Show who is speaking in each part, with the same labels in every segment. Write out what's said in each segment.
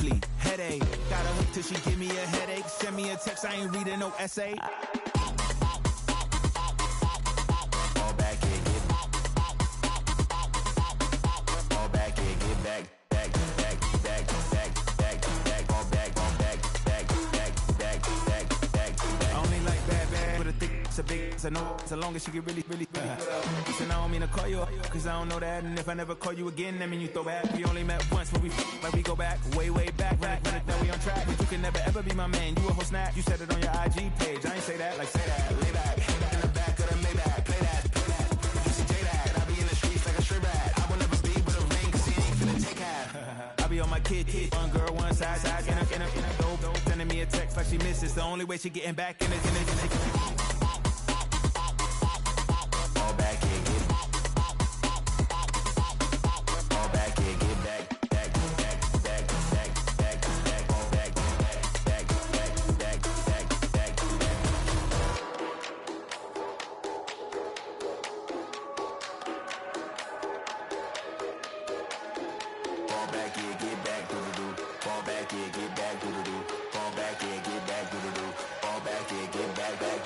Speaker 1: flee. Headache, got a hook till she give me a headache. Send me a text, I ain't reading no essay. Fall back here, get fall back here, get back, back, back, back, back, back, back, fall back, back, back, back, back, back, back. I only like bad, with a thick, it's a big, it's a no, so long as she get really, really good. Listen, I don't mean to call you up, cause I don't know that. And if I never call you again, that mean you throw back. We only met once, but we like we go back, way, way back. Run it, then we on track. But you can never ever be my man. You a whole snap, you said it on your IG page. I ain't say that, like say that, lay back. In the back of the Maybach, play that. You see J that, I be in the streets like a stray rat. I will never be with a ring, cause he ain't finna take half. I be on my kid, one girl, one side, in a dope, sending me a text like she misses. The only way she getting back in it. Fall back here, get fall back here, get back, back, back, back, back, back, back, fall back, back, back, back, back, back, back, back. Fall back here, get back, doo-doo-doo. Fall back here, get back, doo-doo-doo. Fall back here, get back, doo-doo-doo. Fall back here, get back, back.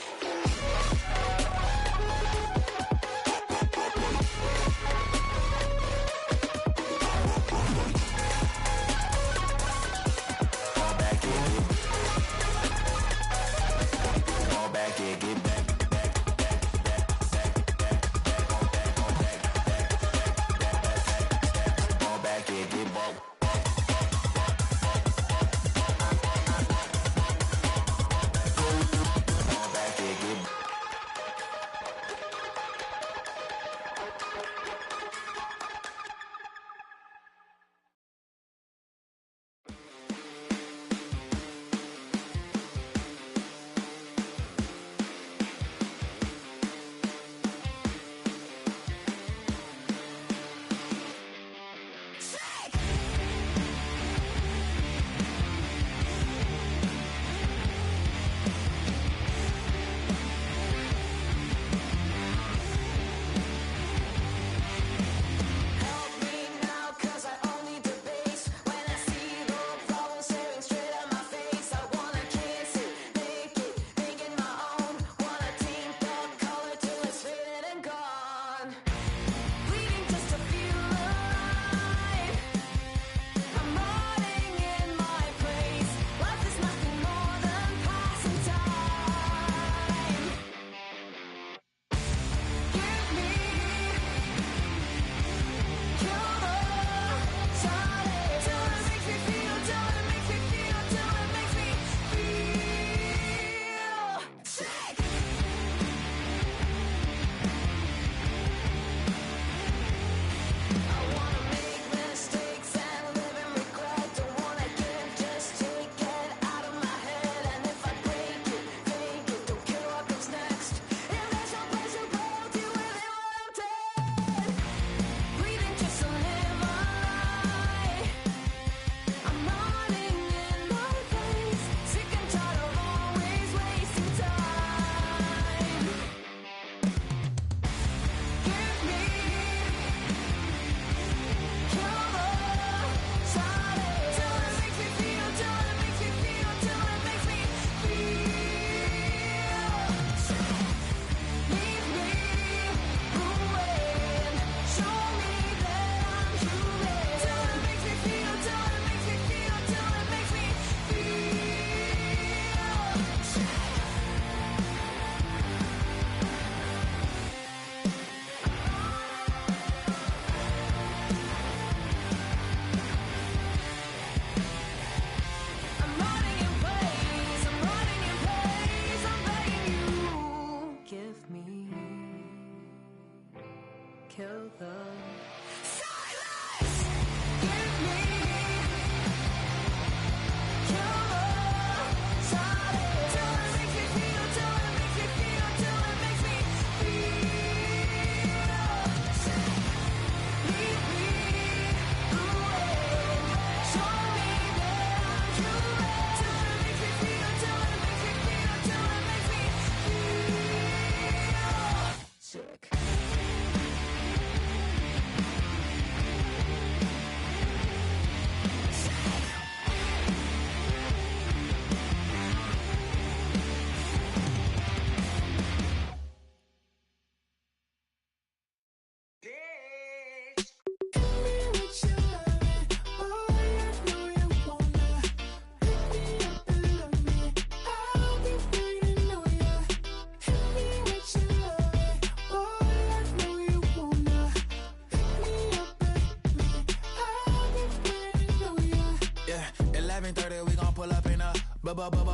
Speaker 1: 11:30, we gon' pull up in a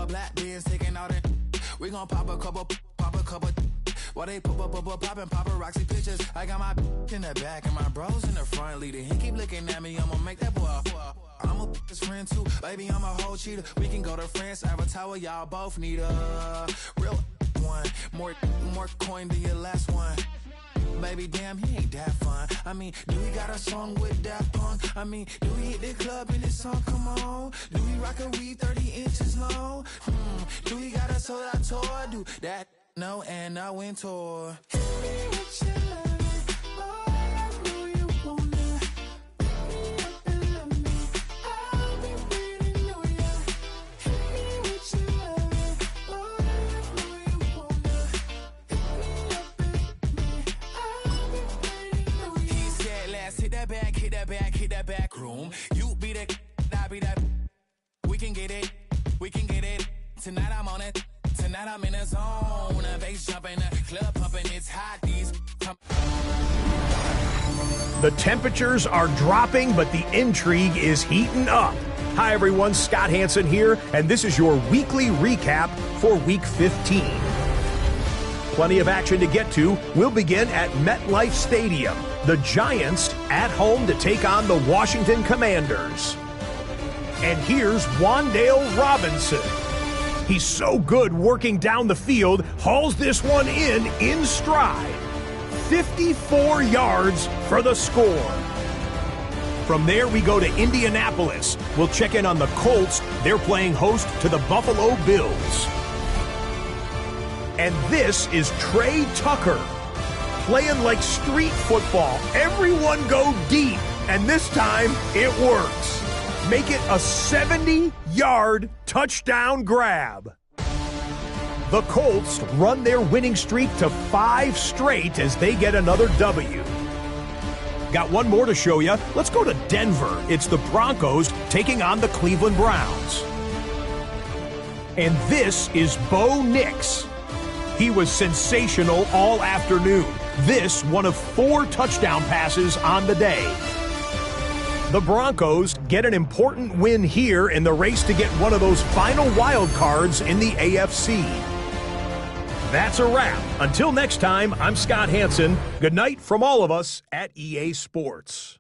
Speaker 1: black beans, taking out it. We gon' pop a couple. While they poppin' paparazzi pictures. I got my in the back and my bros in the front leading. He keep looking at me, I'ma make that boy. I'm a his friend too, baby, I'm a whole cheater. We can go to France, Avatar, y'all both need a real one. More coin than your last one. Baby, damn, he ain't that fun. I mean, do we got a song with that punk? I mean, do we hit the club in this song? Come on. Do we rock a weed 30 inches long? Do we got a sold out tour? Do that? No, and I went tour. Hit me with your love, boy, I know you wanna. Pick me up and love me. I'll be waiting on ya. Hit me with your love, boy, I know you wanna. Pick me up and love me. I'll be waiting on ya. He said, let's hit that back room. You be the, I be that. We can get it. Tonight I'm on it. Tonight I'm in a zone. A bass jumping, a club pumping, it's hot.
Speaker 2: The temperatures are dropping, but the intrigue is heating up. Hi everyone, Scott Hansen here, and this is your weekly recap for Week 15. Plenty of action to get to. We'll begin at MetLife Stadium. The Giants at home to take on the Washington Commanders. And here's Wan'Dale Robinson. He's so good working down the field, hauls this one in stride. 54 yards for the score. From there, we go to Indianapolis. We'll check in on the Colts. They're playing host to the Buffalo Bills. And this is Trey Tucker. Playing like street football. Everyone go deep. And this time, it works. Make it a 70-yard touchdown grab. The Colts run their winning streak to 5 straight as they get another W. Got one more to show you. Let's go to Denver. It's the Broncos taking on the Cleveland Browns. And this is Bo Nix. He was sensational all afternoon. This one of 4 touchdown passes on the day. The Broncos get an important win here in the race to get one of those final wild cards in the AFC. That's a wrap. Until next time, I'm Scott Hansen. Good night from all of us at EA Sports.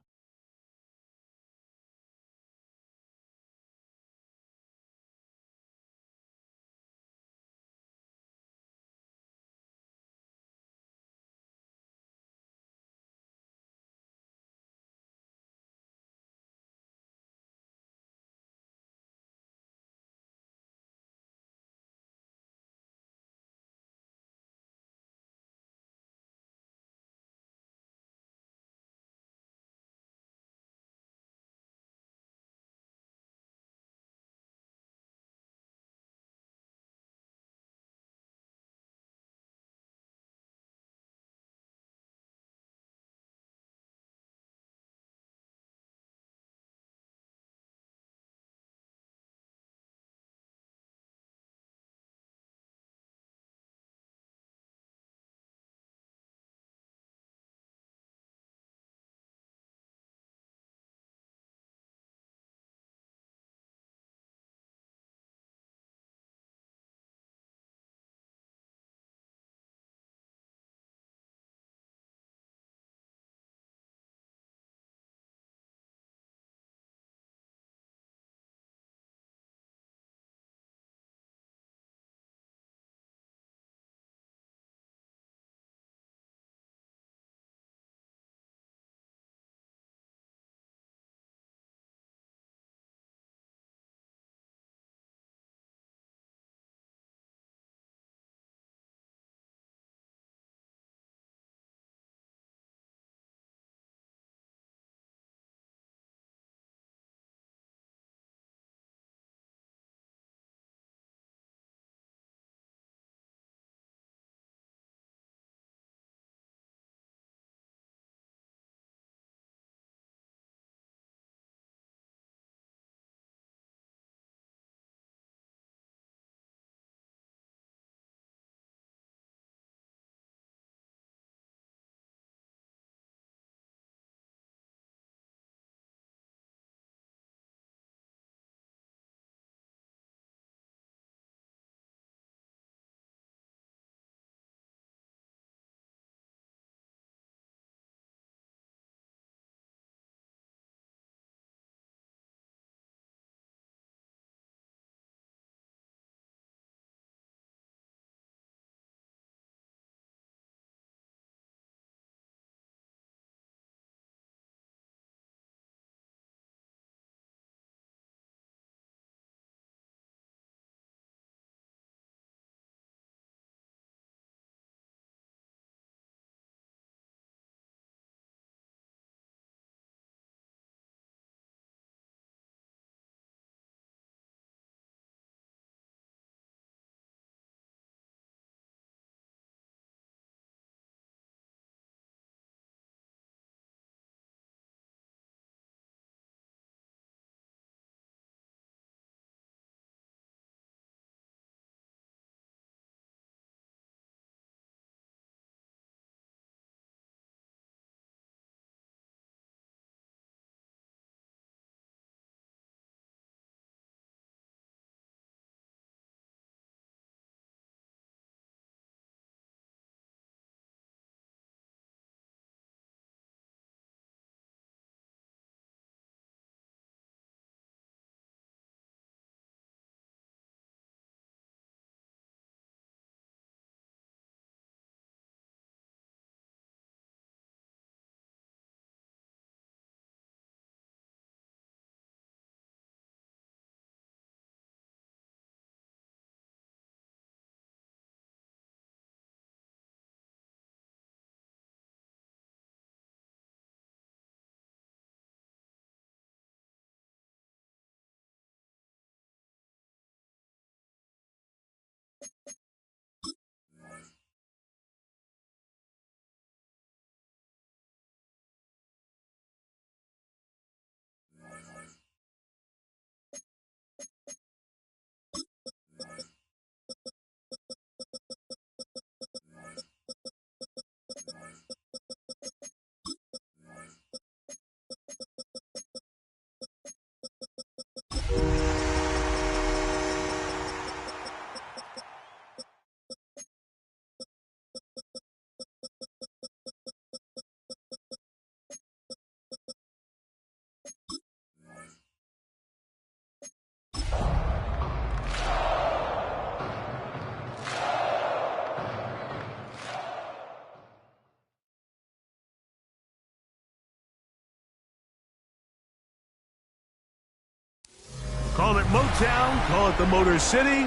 Speaker 3: Call it Motown, call it the Motor City.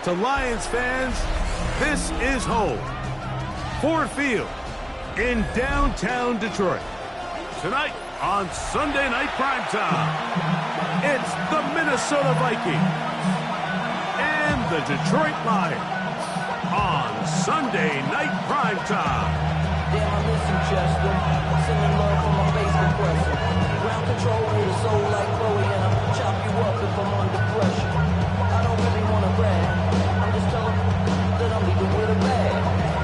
Speaker 3: To Lions fans, this is home. Ford Field in downtown Detroit. Tonight on Sunday Night Primetime, it's the Minnesota Vikings and the Detroit Lions on Sunday Night Primetime.
Speaker 4: Damn, I miss you, Chester. Sending love from my Facebook question. Ground control with a soul like Chloe, and I'll chop you up if I'm under pressure. I don't really want to brag. I'm just telling that I'm leaving with a bag.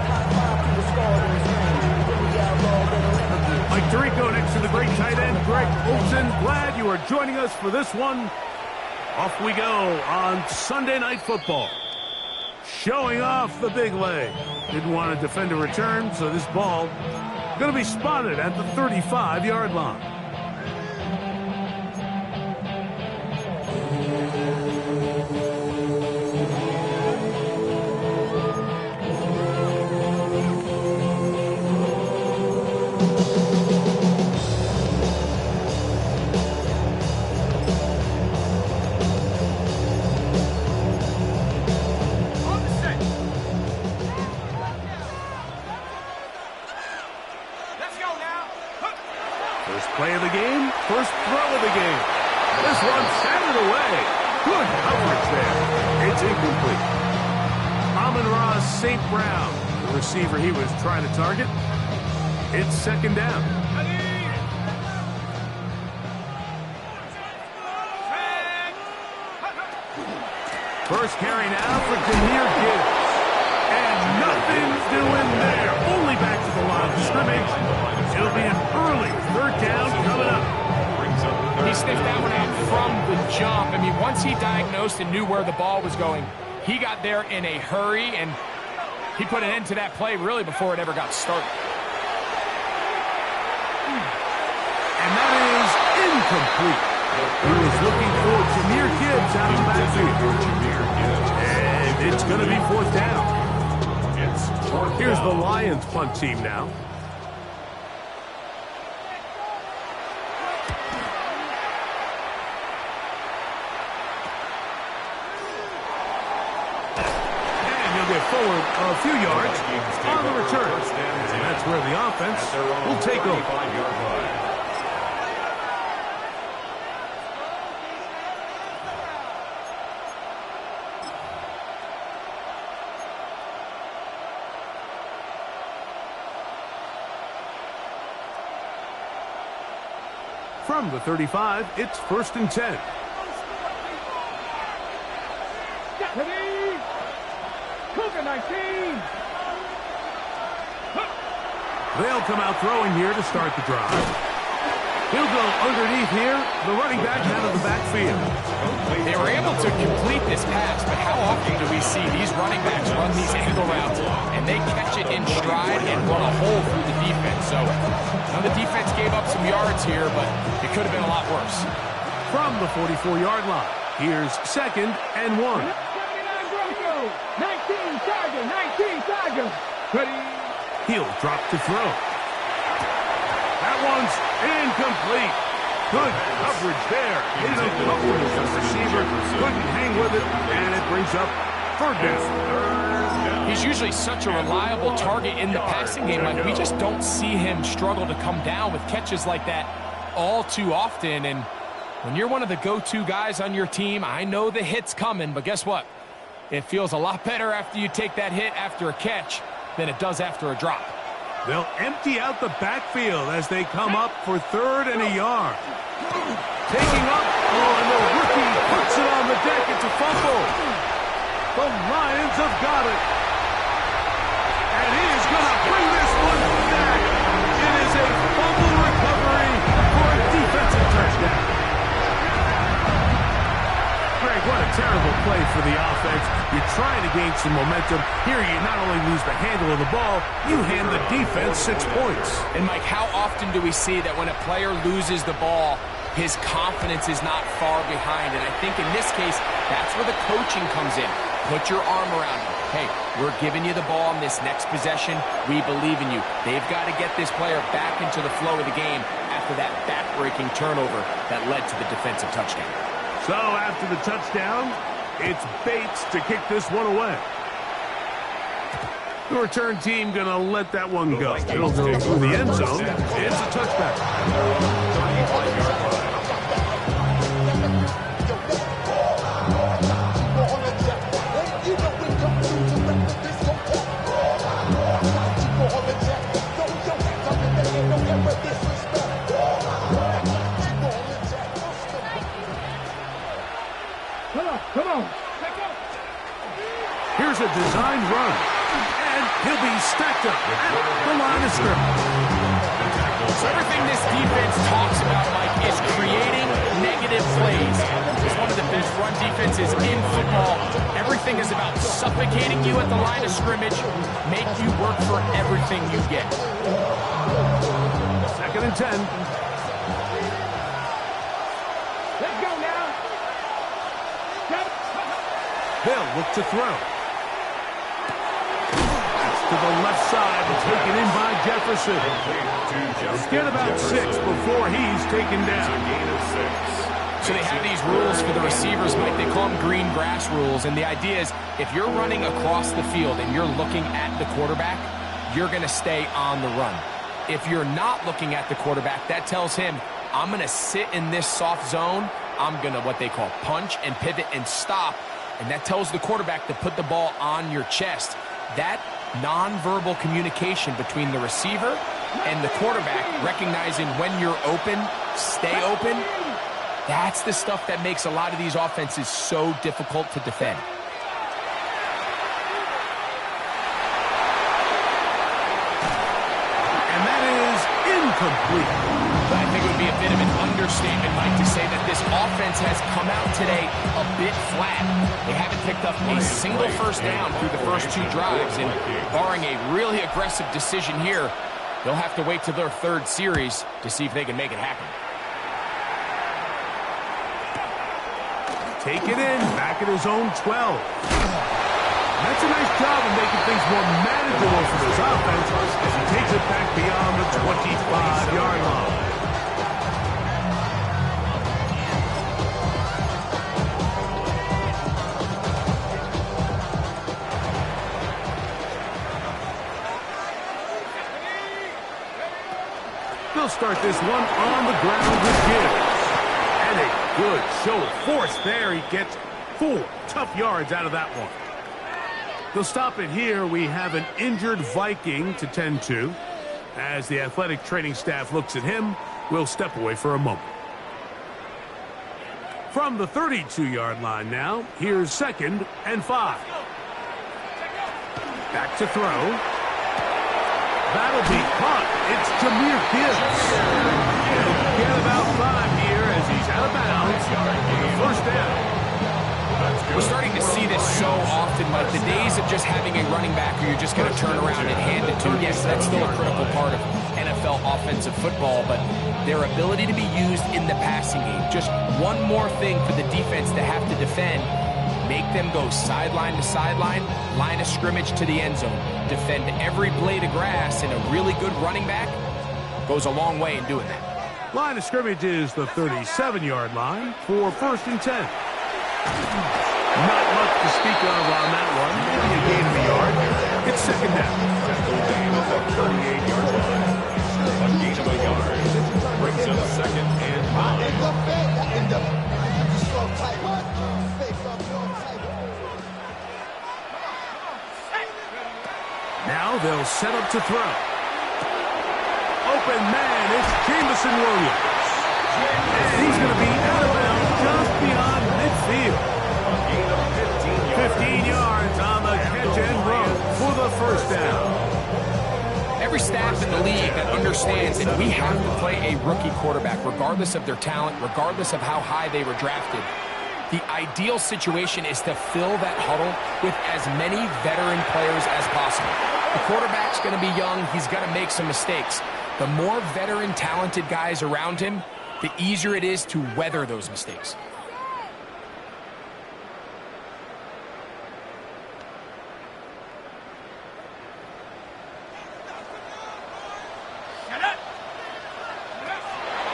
Speaker 4: High five to the scar in his ring. Then the outlaw that'll never get.
Speaker 3: Mike Tirico next to the great tight end, Greg Olsen. Glad you are joining us for this one. Off we go on Sunday Night Football. Showing off the big leg. Didn't want to defend a return, so this ball going to be spotted at the 35-yard line. Play of the game, first throw of the game. This one shattered away. Good coverage there. It's incomplete. Amon-Ra St. Brown, the receiver he was trying to target. It's second down. First carry now for Jahmyr Gibbs. And nothing doing there. Only back to the line of scrimmage. It'll be an early third down coming up.
Speaker 5: He sniffed that one out from the jump. I mean, once he diagnosed and knew where the ball was going, he got there in a hurry, and he put an end to that play really before it ever got started.
Speaker 3: And that is incomplete. He was looking for Jahmyr Gibbs out of the backfield. And it's going to be fourth down. Here's the Lions punt team now. Get forward a few yards on the return. And that's where the offense will take over. From the 35, it's 1st and 10. They'll come out throwing here to start the drive. He'll go underneath here. The running back out of the backfield.
Speaker 5: They were able to complete this pass, but how often do we see these running backs run these angle routes and they catch it in stride and run a hole through the defense? So now the defense gave up some yards here, but it could have been a lot worse.
Speaker 3: From the 44-yard line, here's 2nd and 1.
Speaker 6: 19 Tiger. Ready.
Speaker 3: He'll drop to throw. That one's incomplete. Good coverage there. Hit a couple of the receiver. Couldn't hang with it, and it brings up 3rd down.
Speaker 5: He's usually such a reliable target in the passing game. Like, we just don't see him struggle to come down with catches like that all too often. And when you're one of the go-to guys on your team, I know the hit's coming, but guess what? It feels a lot better after you take that hit after a catch than it does after a drop.
Speaker 3: They'll empty out the backfield as they come up for 3rd and a yard. Taking up, and the rookie puts it on the deck. It's a fumble. The Lions have got it. And he is going to bring this one back. It is a fumble recovery for a defensive touchdown. Greg, what a terrible play for the offense. You're trying to gain some momentum. Here you not only lose the handle of the ball, you hand the defense 6 points.
Speaker 5: And Mike, how often do we see that when a player loses the ball, his confidence is not far behind? And I think in this case, that's where the coaching comes in. Put your arm around him. Hey, we're giving you the ball on this next possession. We believe in you. They've got to get this player back into the flow of the game after that back-breaking turnover that led to the defensive touchdown.
Speaker 3: So after the touchdown, it's Bates to kick this one away. The return team going to let that one go. It'll go through the end zone. It's a touchback.
Speaker 6: Come on.
Speaker 3: Here's a designed run. And he'll be stacked up at the line of scrimmage.
Speaker 5: So everything this defense talks about, Mike, is creating negative plays. It's one of the best run defenses in football. Everything is about suffocating you at the line of scrimmage, make you work for everything you get.
Speaker 3: 2nd and 10.
Speaker 6: Let's go now.
Speaker 3: They'll look to throw. To the left side, and taken in by Jefferson. Get about 6 before he's taken down.
Speaker 5: So they have these rules for the receivers, Mike. They call them green grass rules. And the idea is if you're running across the field and you're looking at the quarterback, you're going to stay on the run. If you're not looking at the quarterback, that tells him, I'm going to sit in this soft zone. I'm going to what they call punch and pivot and stop. And that tells the quarterback to put the ball on your chest. That nonverbal communication between the receiver and the quarterback, recognizing when you're open, stay open, that's the stuff that makes a lot of these offenses so difficult to defend.
Speaker 3: And that is incomplete.
Speaker 5: I think it would be a bit of an understatement, Mike, to say that this offense has come out today a bit flat. They haven't picked up a single first down through the first 2 drives, and barring a really aggressive decision here, they'll have to wait till their 3rd series to see if they can make it happen.
Speaker 3: Take it in, back at his own 12. That's a nice job of making things more manageable for this offense as he takes it back beyond the 25-yard line. They'll start this one on the ground with Gibbs. And a good show of force there. He gets 4 tough yards out of that one. They'll stop it here. We have an injured Viking to tend to. As the athletic training staff looks at him, we'll step away for a moment. From the 32-yard line now, here's 2nd and 5. Back to throw. That'll be caught. It's Jahmyr Gibbs. He'll get about 5 here as he's out of bounds for the first down.
Speaker 5: We're starting to see this so often, Mike. The days of just having a running back who you're just going to turn around and hand it to, yes, that's still a critical part of NFL offensive football, but their ability to be used in the passing game, just one more thing for the defense to have to defend, make them go sideline to sideline, line of scrimmage to the end zone, defend every blade of grass, and a really good running back goes a long way in doing that.
Speaker 3: Line of scrimmage is the 37-yard line for 1st and 10. Not much to speak of on that one. Maybe a gain of a yard. It's 2nd down. 38-yard line. A gain of a yard. Brings up 2nd and 5. Now they'll set up to throw. Open man, it's Jamison Williams. And he's going to be out of bounds just beyond midfield. 15 yards on the catch and run for the first down.
Speaker 5: Every staff in the league that understands that we have to play a rookie quarterback, regardless of their talent, regardless of how high they were drafted. The ideal situation is to fill that huddle with as many veteran players as possible. The quarterback's going to be young. He's going to make some mistakes. The more veteran, talented guys around him, the easier it is to weather those mistakes.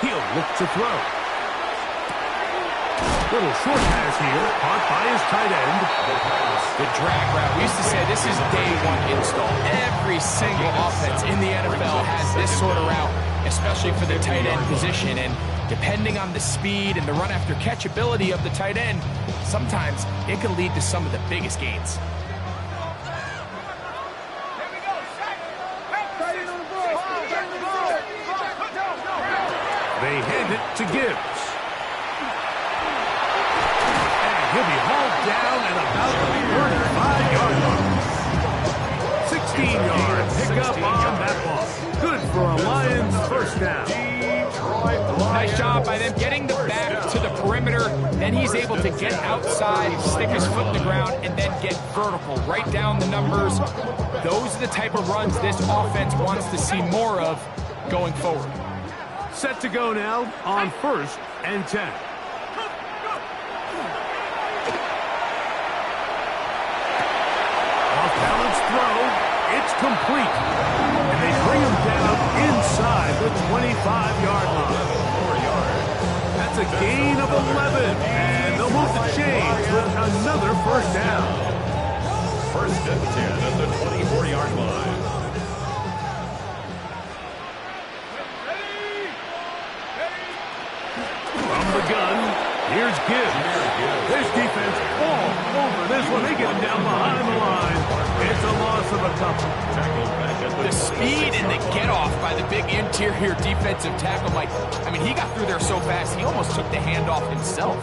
Speaker 3: He'll look to throw. Little short pass here, caught by his tight end.
Speaker 5: The drag route. We used to say this is day one install. Every single offense in the NFL has this sort of route, especially for the tight end position. And depending on the speed and the run after catch ability of the tight end, sometimes it can lead to some of the biggest gains.
Speaker 3: They hand it to Gibbs. And he'll be hauled down at about the 35-yard line. 16-yard pickup on that ball. Good for a Lions first down.
Speaker 5: Nice job by them getting the back to the perimeter. Then he's able to get outside, stick his foot in the ground, and then get vertical. Right down the numbers. Those are the type of runs this offense wants to see more of going forward.
Speaker 3: Set to go now on 1st and 10. Off-balance throw. It's complete. And they bring him down inside the 25-yard line. That's a gain of 11. And they'll move the chains with another first down.
Speaker 7: 1st and 10 at the 24-yard line.
Speaker 3: From the gun, here's Gibbs. This defense all over this one. They get him down behind the line. It's a loss of a couple.
Speaker 5: The speed and the get-off by the big interior defensive tackle, Mike. I mean, he got through there so fast, he almost took the handoff himself.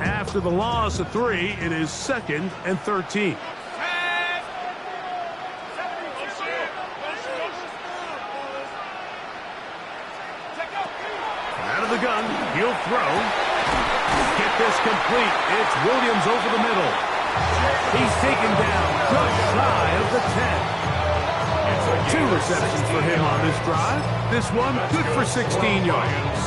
Speaker 3: After the loss of 3, it is 2nd and 13. Out of the gun, he'll throw. Get this complete. It's Williams over the middle. He's taken down just shy of the 10. 2 receptions for him on this drive. This one good for 16 yards.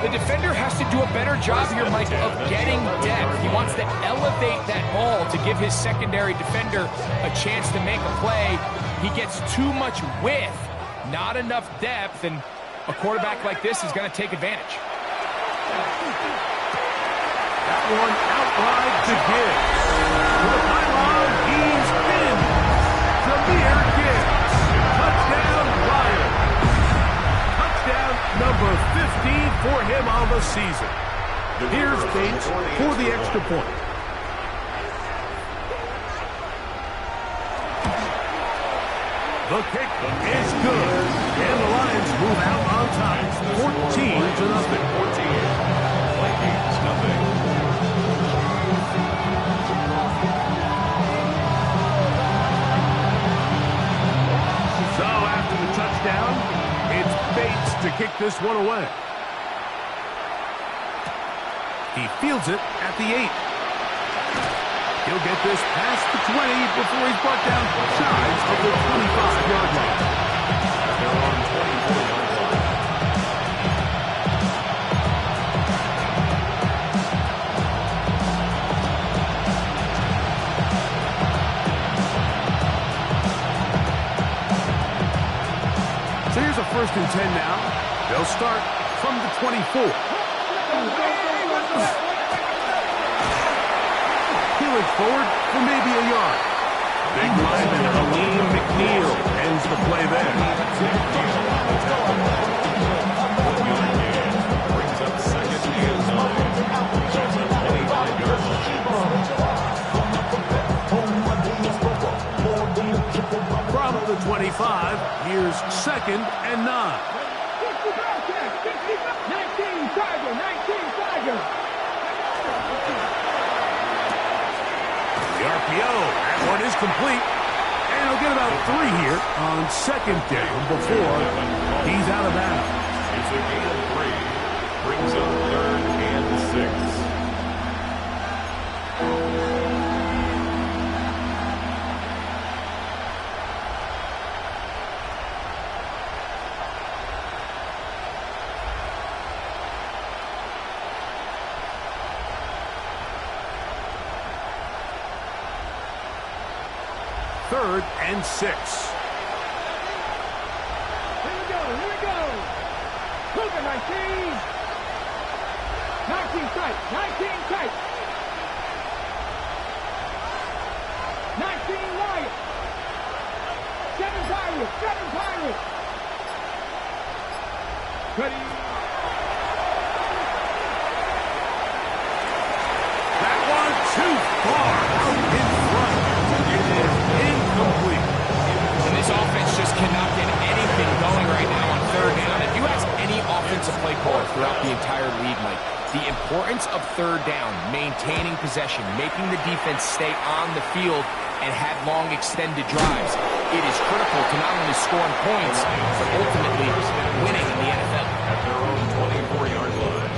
Speaker 5: The defender has to do a better job here, Mike, of getting depth. He wants to elevate that ball to give his secondary defender a chance to make a play. He gets too much width, not enough depth, and a quarterback like this is going to take advantage.
Speaker 3: That one out wide to Gibbs. To the pylon, he's in. Jameer Gibbs. Touchdown, Lions. Touchdown number 15 for him on the season. Here's Bates for the extra point. The kick is good. And the Lions move out on top. 14-0.
Speaker 7: 14. Vikings, nothing.
Speaker 3: So after the touchdown, it's Bates to kick this one away. He fields it at the 8. He'll get this past the 20 before he's brought down shy of the 25-yard line.
Speaker 7: They're on 24-yard line.
Speaker 3: So here's a 1st and 10 now. They'll start from the 24. Peeling forward for maybe a yard. Big lineman Halim McNeil ends the play there.
Speaker 7: Brings up 2nd and 9. That's a 25-yard line.
Speaker 3: From the 25, here's 2nd and 9.
Speaker 6: 19 Tiger.
Speaker 3: The RPO, that one is complete. And he'll get about 3 here on 2nd down before he's out of bounds.
Speaker 7: It's a gain of 3. Brings up 3rd and 6.
Speaker 3: 3rd and 6.
Speaker 6: Here we go. Cougar 19. 19 tight, 19 tight. 19 Lions. 7 Pirates, 7 Pirates. Ready.
Speaker 3: That one too far out in front. It is incomplete.
Speaker 5: And this offense just cannot get anything going right now on 3rd down. If you ask any offensive play caller throughout the entire league, Mike, the importance of 3rd down, maintaining possession, making the defense stay on the field and have long extended drives, it is critical to not only scoring points, but ultimately winning in the NFL.
Speaker 7: At their own 24-yard line.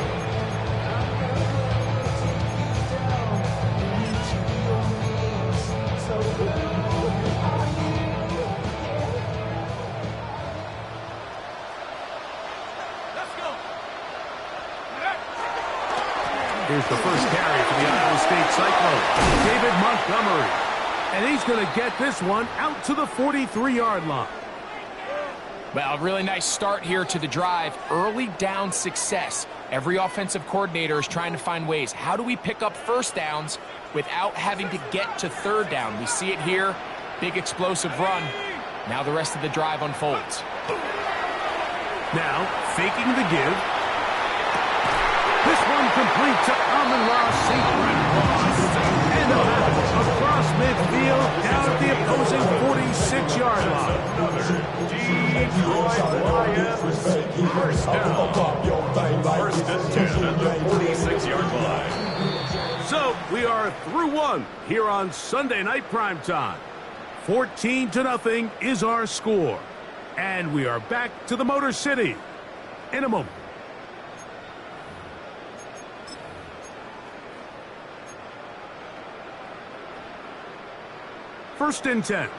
Speaker 3: Here's the first carry for the Iowa State Cyclones, David Montgomery. And he's going to get this one out to the 43-yard line.
Speaker 5: Well, a really nice start here to the drive. Early down success. Every offensive coordinator is trying to find ways. How do we pick up 1st downs without having to get to 3rd down? We see it here. Big explosive run. Now the rest of the drive unfolds.
Speaker 3: Now, faking the give. This one complete to Amon-Ra St. Brown. And across midfield, down at the opposing 46-yard line.
Speaker 7: Detroit Lions first down. 1st and 10 at the 46-yard line.
Speaker 3: So, we are through 1 here on Sunday Night Primetime. 14-0 is our score. And we are back to the Motor City in a moment. First and 10.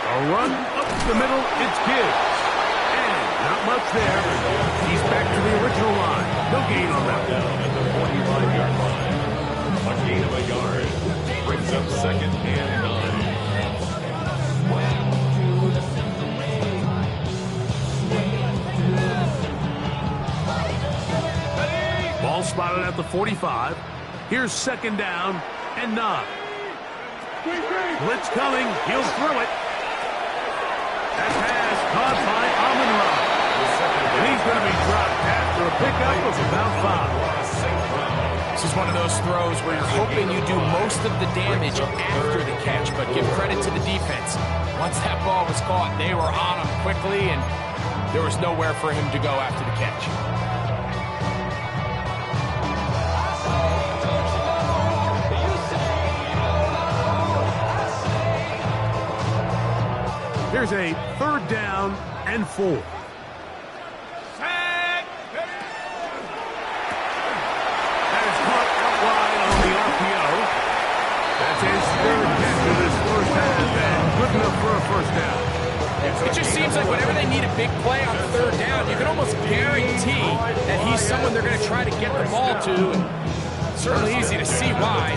Speaker 3: A run up the middle, it's Gibbs. And not much there. He's back to the original line. No gain on that one.
Speaker 7: Down at the 45-yard line. A gain of a yard. Brings up 2nd and 9.
Speaker 3: Ball spotted at the 45. Here's 2nd down and 9. Blitz coming. He'll throw it. That pass caught by Amon-Ra. And he's going to be dropped after a pickup of about 5.
Speaker 5: This is one of those throws where you're hoping you do most of the damage after the catch, but give credit to the defense. Once that ball was caught, they were on him quickly, and there was nowhere for him to go after the catch.
Speaker 3: Here's a 3rd down and 4. That is caught out wide on the RPO. That's his 3rd catch of this first half, and good enough for a 1st down.
Speaker 5: It just seems like whenever they need a big play on 3rd down, you can almost guarantee that he's someone they're going to try to get the ball to. And certainly easy to see why.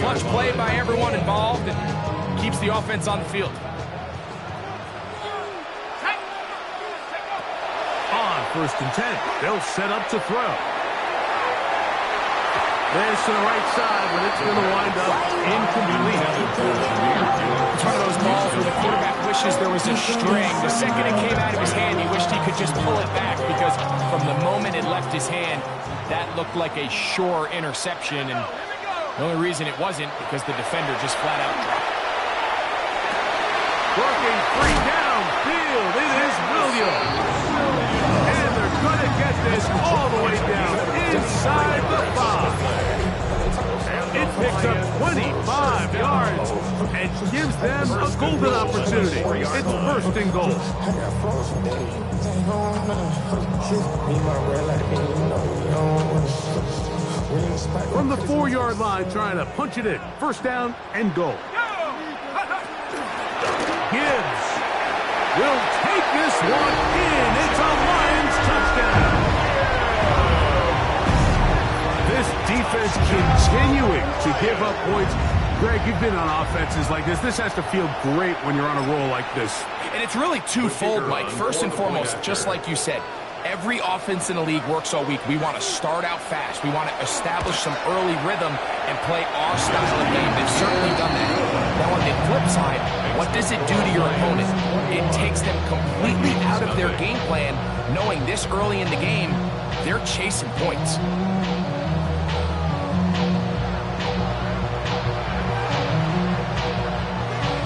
Speaker 5: Clutch play by everyone involved and keeps the offense on the field.
Speaker 3: On 1st and 10, they'll set up to throw. This to the right side, but it's going to wind up incomplete.
Speaker 5: It's one of those balls where the quarterback wishes there was a string. The second it came out of his hand, he wished he could just pull it back because from the moment it left his hand, that looked like a sure interception. And the only reason it wasn't because the defender just flat out dropped.
Speaker 3: Working free downfield, it is Williams. And they're going to get this all the way down inside the 5. It picks up 25 yards and gives them a golden opportunity. It's 1st and goal. From the 4-yard line, trying to punch it in. 1st down and goal. Gibbs will take this one in. It's a Lions touchdown. This defense continuing to give up points. Greg, you've been on offenses like this. This has to feel great when you're on a roll like this.
Speaker 5: And it's really twofold, Mike. First and foremost, just like you said, every offense in the league works all week. We want to start out fast. We want to establish some early rhythm and play our style of game. They've certainly done that. Now, on the flip side, what does it do to your opponent? It takes them completely out of their game plan, knowing this early in the game, they're chasing points.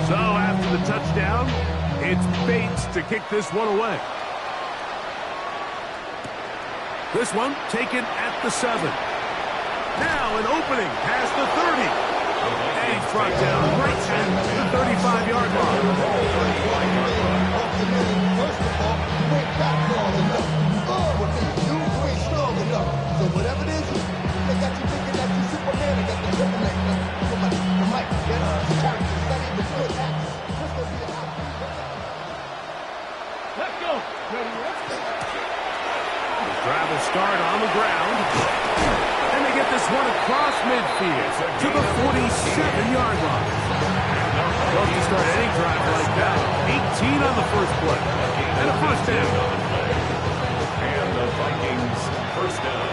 Speaker 3: So after the touchdown, it's Bates to kick this one away. This one taken at the 7. Now an opening past the 30. And he's brought down right at the 35-yard line.
Speaker 8: So whatever it is, they got you thinking that you Superman, they got the Superman. The Mike, that's character, it's not even good acts. What's going to be an
Speaker 6: Let's go. Ready, let's go.
Speaker 3: Drive will start on the ground. And they get this one across midfield to the 47-yard line. Love to start any drive like that. 18 on the first play. And a first down.
Speaker 7: And the Vikings first down.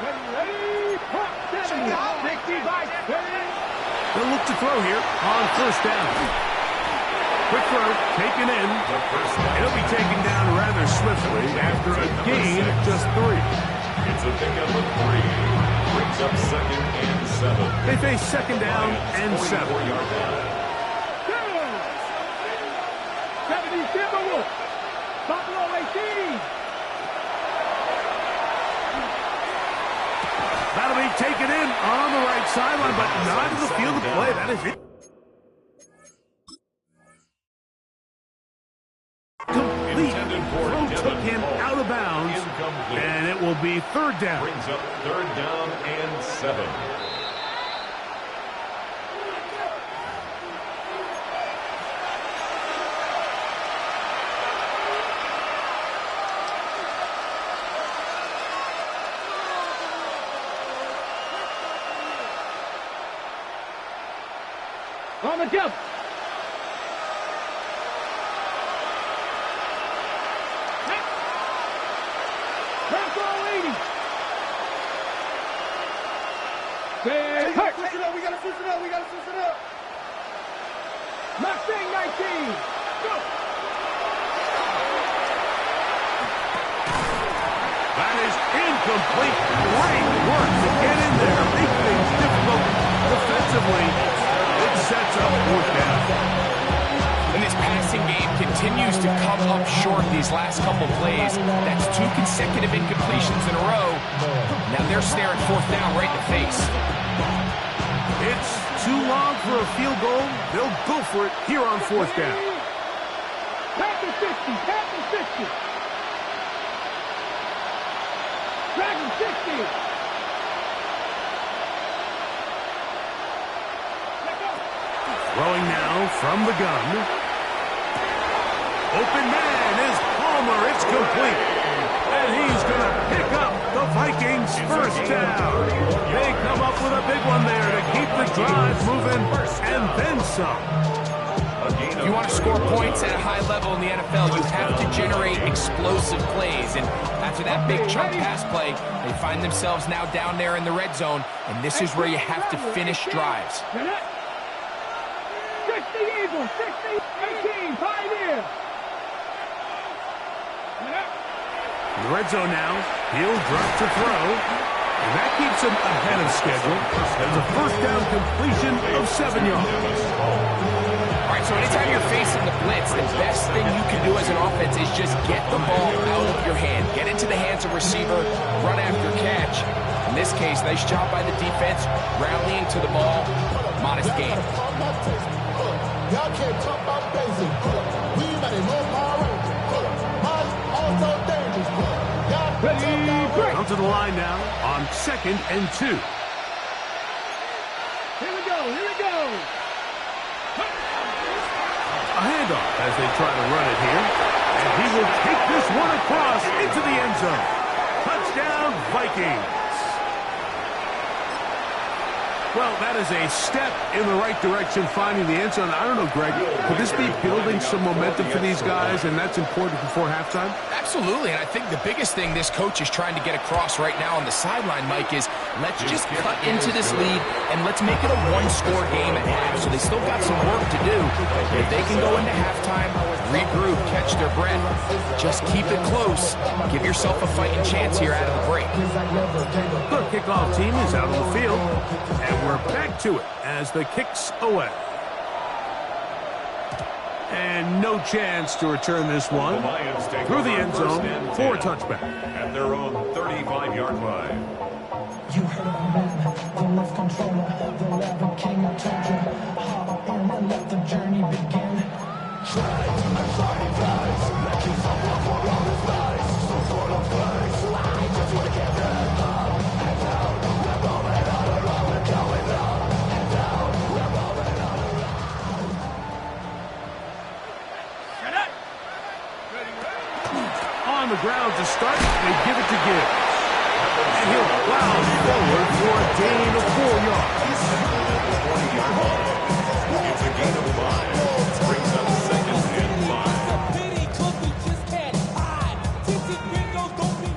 Speaker 6: Ready, pop, 70, 65, ready.
Speaker 3: They'll look to throw here on first down. Quick throw, taken in. It'll be taken down rather swiftly after a gain of just 3.
Speaker 7: It's a pickup of 3. Brings up second and 7.
Speaker 3: They face second down and 7.
Speaker 7: 44-yard line.
Speaker 6: 70, Timberwolf. Buffalo 18.
Speaker 3: That'll be taken in on the right sideline, but not to the field of play. That is it. Complete. Throw took him out of bounds, and it will be third down.
Speaker 7: Brings up third down and 7.
Speaker 6: On the jump.
Speaker 8: Hey, switch it up, we gotta switch it up, we gotta switch it up.
Speaker 6: Mustang 19. Go.
Speaker 3: That is incomplete. Great work to get in there. Make things difficult defensively. It sets up fourth down.
Speaker 5: And this passing game continues to come up short these last couple plays. That's 2 consecutive incompletions in a row. Now they're staring fourth down right in the face.
Speaker 3: It's too long for a field goal. They'll go for it here on fourth down.
Speaker 6: Panther 50, Panther 50. Dragon 60.
Speaker 3: Throwing now from the gun. Open man is Palmer. It's complete. And he's going to pick up the Vikings' first down. They come up with a big one there to keep the drive moving and then some.
Speaker 5: If you want to score points at a high level in the NFL, you have to generate explosive plays. And after that big chunk pass play, they find themselves now down there in the red zone. And this is where you have to finish drives.
Speaker 6: 60 Eagles, 60, 18, Pioneer.
Speaker 3: In the red zone now, he'll drop to throw. And that keeps him ahead of schedule. That's a first down completion of 7 yards.
Speaker 5: All right, so anytime you're facing the blitz, the best thing you can do as an offense is just get the ball out of your hand. Get into the hands of receiver, run after catch. In this case, nice job by the defense, rallying to the ball. Modest gain.
Speaker 8: Y'all can't talk about basic. We ready, no power. Also dangerous. Y'all
Speaker 3: Down to the line now on 2nd and 2.
Speaker 6: Here we go, here we go.
Speaker 3: A handoff as they try to run it here. And he will take this one across into the end zone. Touchdown. Touchdown, Vikings. Well, that is a step in the right direction, finding the end zone. I don't know, Greg, could this be building some momentum for these guys, and that's important before halftime?
Speaker 5: Absolutely, and I think the biggest thing this coach is trying to get across right now on the sideline, Mike, is let's just cut into this lead and let's make it a one-score game at half. So they still got some work to do. If they can go into halftime, regroup, catch their breath, just keep it close. Give yourself a fighting chance here out of the break.
Speaker 3: The kickoff team is out on the field, and we're back to it as the kick's away. And no chance to return this one through the end zone for a touchback.
Speaker 7: At their own 35-yard line.
Speaker 9: You heard of Madden, the left controller, the level king. I told you, hop in and let the journey begin.
Speaker 3: On the ground to start, they give it to Gibbs. And he'll plow forward for a gain of 4 yards.
Speaker 7: 20-yard line. It's a gain of 5. Brings up second and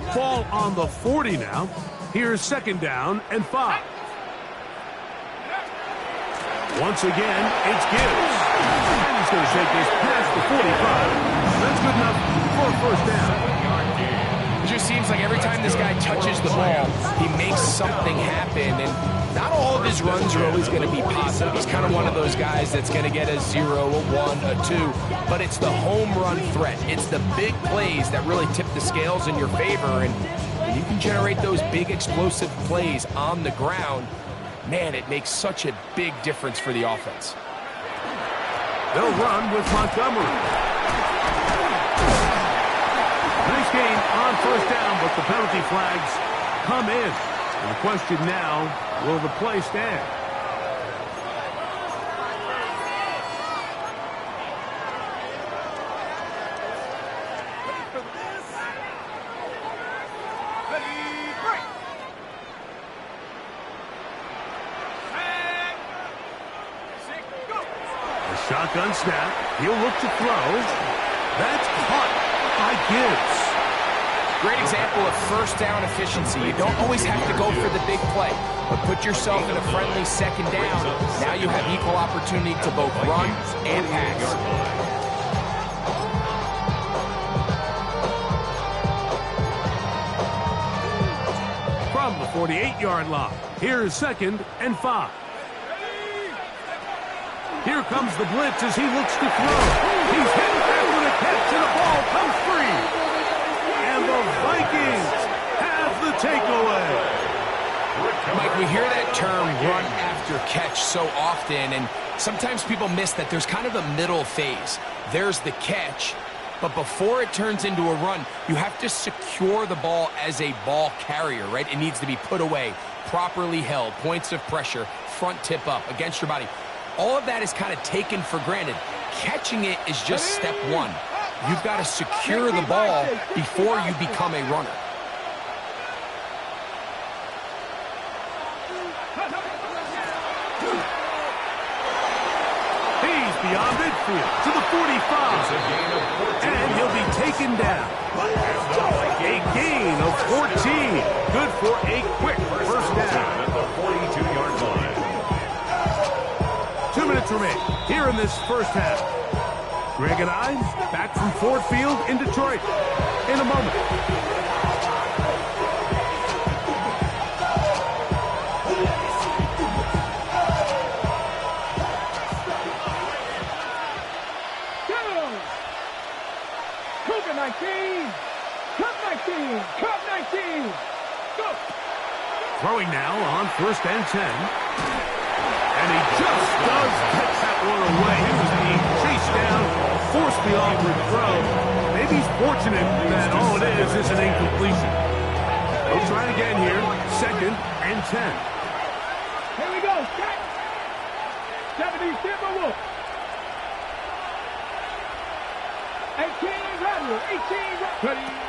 Speaker 7: 5.
Speaker 3: Ball on the 40 now. Here's second down and 5. Once again, it's Gibbs. And he's going to take this past the 45. That's good enough for a first down.
Speaker 5: It just seems like every time this guy touches the ball, he makes something happen, and not all of his runs are always going to be positive. He's kind of one of those guys that's going to get a 0, a 1, a 2, but it's the home run threat. It's the big plays that really tip the scales in your favor, and when you can generate those big explosive plays on the ground, man, it makes such a big difference for the offense.
Speaker 3: They'll run with Montgomery. Nice gain on first down, but the penalty flags come in. And the question now, will the play stand? A shotgun snap. He'll look to throw. That's caught by Gibbs.
Speaker 5: Great example of first down efficiency. You don't always have to go for the big play, but put yourself in a friendly second down. Now you have equal opportunity to both run and pass.
Speaker 3: From the 48-yard line, here's second and 5. Here comes the blitz as he looks to throw. He's hit after the catch, and the ball comes free. And the Vikings have the takeaway.
Speaker 5: Mike, we hear that term run after catch so often, and sometimes people miss that there's kind of a middle phase. There's the catch, but before it turns into a run, you have to secure the ball as a ball carrier, right? It needs to be put away, properly held, points of pressure, front tip up against your body. All of that is kind of taken for granted. Catching it is just step one. You've got to secure the ball before you become a runner.
Speaker 3: He's beyond midfield to the 45. And he'll be taken down. A gain of 14. Good for a quick first down.
Speaker 7: At the 42-yard line.
Speaker 3: 2 minutes remain here in this first half. Greg and I back from Ford Field in Detroit in a moment.
Speaker 6: Cougar 19, Cup 19, Cup 19, go!
Speaker 3: Throwing now on first and 10. And he just does catch that one away. He was being chased down, forced the awkward throw. Maybe he's fortunate that all it is an incompletion. We'll try it again here. Second and 10.
Speaker 6: Here we go, set! 70 Timberwolves. 18 Redwood, 18 Redwood.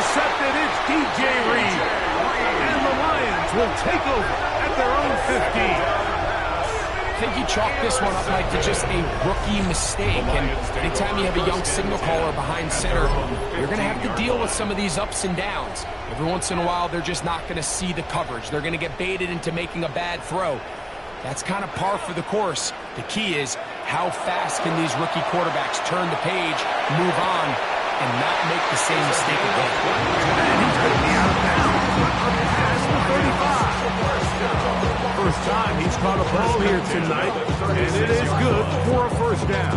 Speaker 3: intercepted. It's DJ Reed. And the Lions will take over at their own 15.
Speaker 5: I think you chalk this one up, Mike, to just a rookie mistake. And anytime you have a young signal caller behind center, you're going to have to deal with some of these ups and downs. Every once in a while, they're just not going to see the coverage. They're going to get baited into making a bad throw. That's kind of par for the course. The key is how fast can these rookie quarterbacks turn the page, move on, and not make the same mistake again.
Speaker 3: And he's going to be out of bounds. Up past the 35. First time he's caught a ball here tonight, and it is good for a first down.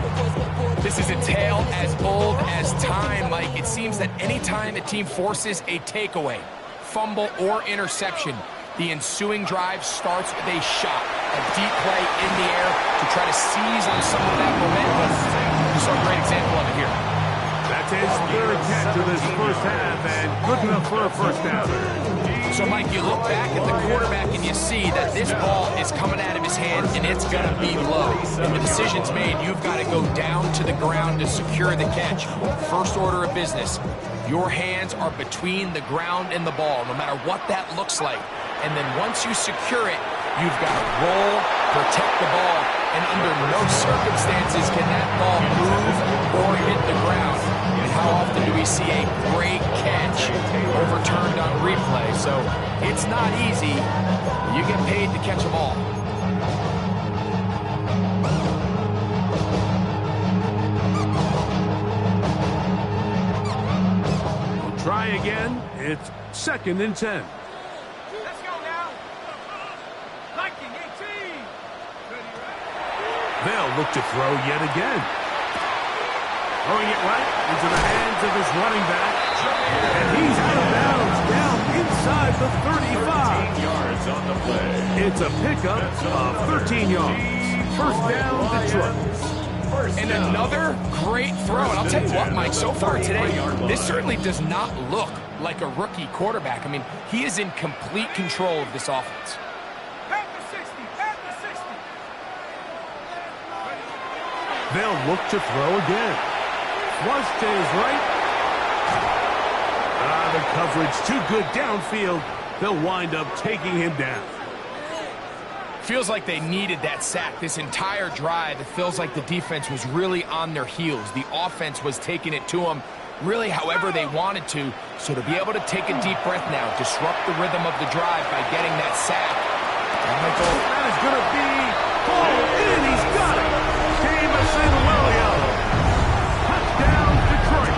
Speaker 5: This is a tale as old as time, Mike. It seems that any time a team forces a takeaway, fumble, or interception, the ensuing drive starts with a shot, a deep play in the air to try to seize on some of that momentum. You saw a great example of it here.
Speaker 3: That's his third catch of this first half, and good enough for a first down.
Speaker 5: So, Mike, you look back at the quarterback and you see that this ball is coming out of his hand and it's going to be low. And the decision's made. You've got to go down to the ground to secure the catch. First order of business. Your hands are between the ground and the ball, no matter what that looks like. And then once you secure it, you've got to roll, protect the ball, and under no circumstances can that ball move or hit the ground. And how often do we see a great catch overturned on replay? So it's not easy. You get paid to catch a ball.
Speaker 3: We'll try again. It's 2nd and 10. They'll look to throw yet again. Throwing it right into the hands of his running back. And he's out of bounds down inside the 35.
Speaker 7: 13 yards on the play.
Speaker 3: It's a pickup of 13 yards. First down, Detroit.
Speaker 5: And another great throw. And I'll tell you what, Mike, so far today, this certainly does not look like a rookie quarterback. I mean, he is in complete control of this offense.
Speaker 3: They'll look to throw again. Flush to his right. The coverage too good downfield. They'll wind up taking him down.
Speaker 5: Feels like they needed that sack this entire drive. It feels like the defense was really on their heels. The offense was taking it to them really however they wanted to. So to be able to take a deep breath now, disrupt the rhythm of the drive by getting that sack.
Speaker 3: That is going to be pulled in. He's got it. Touchdown, Detroit.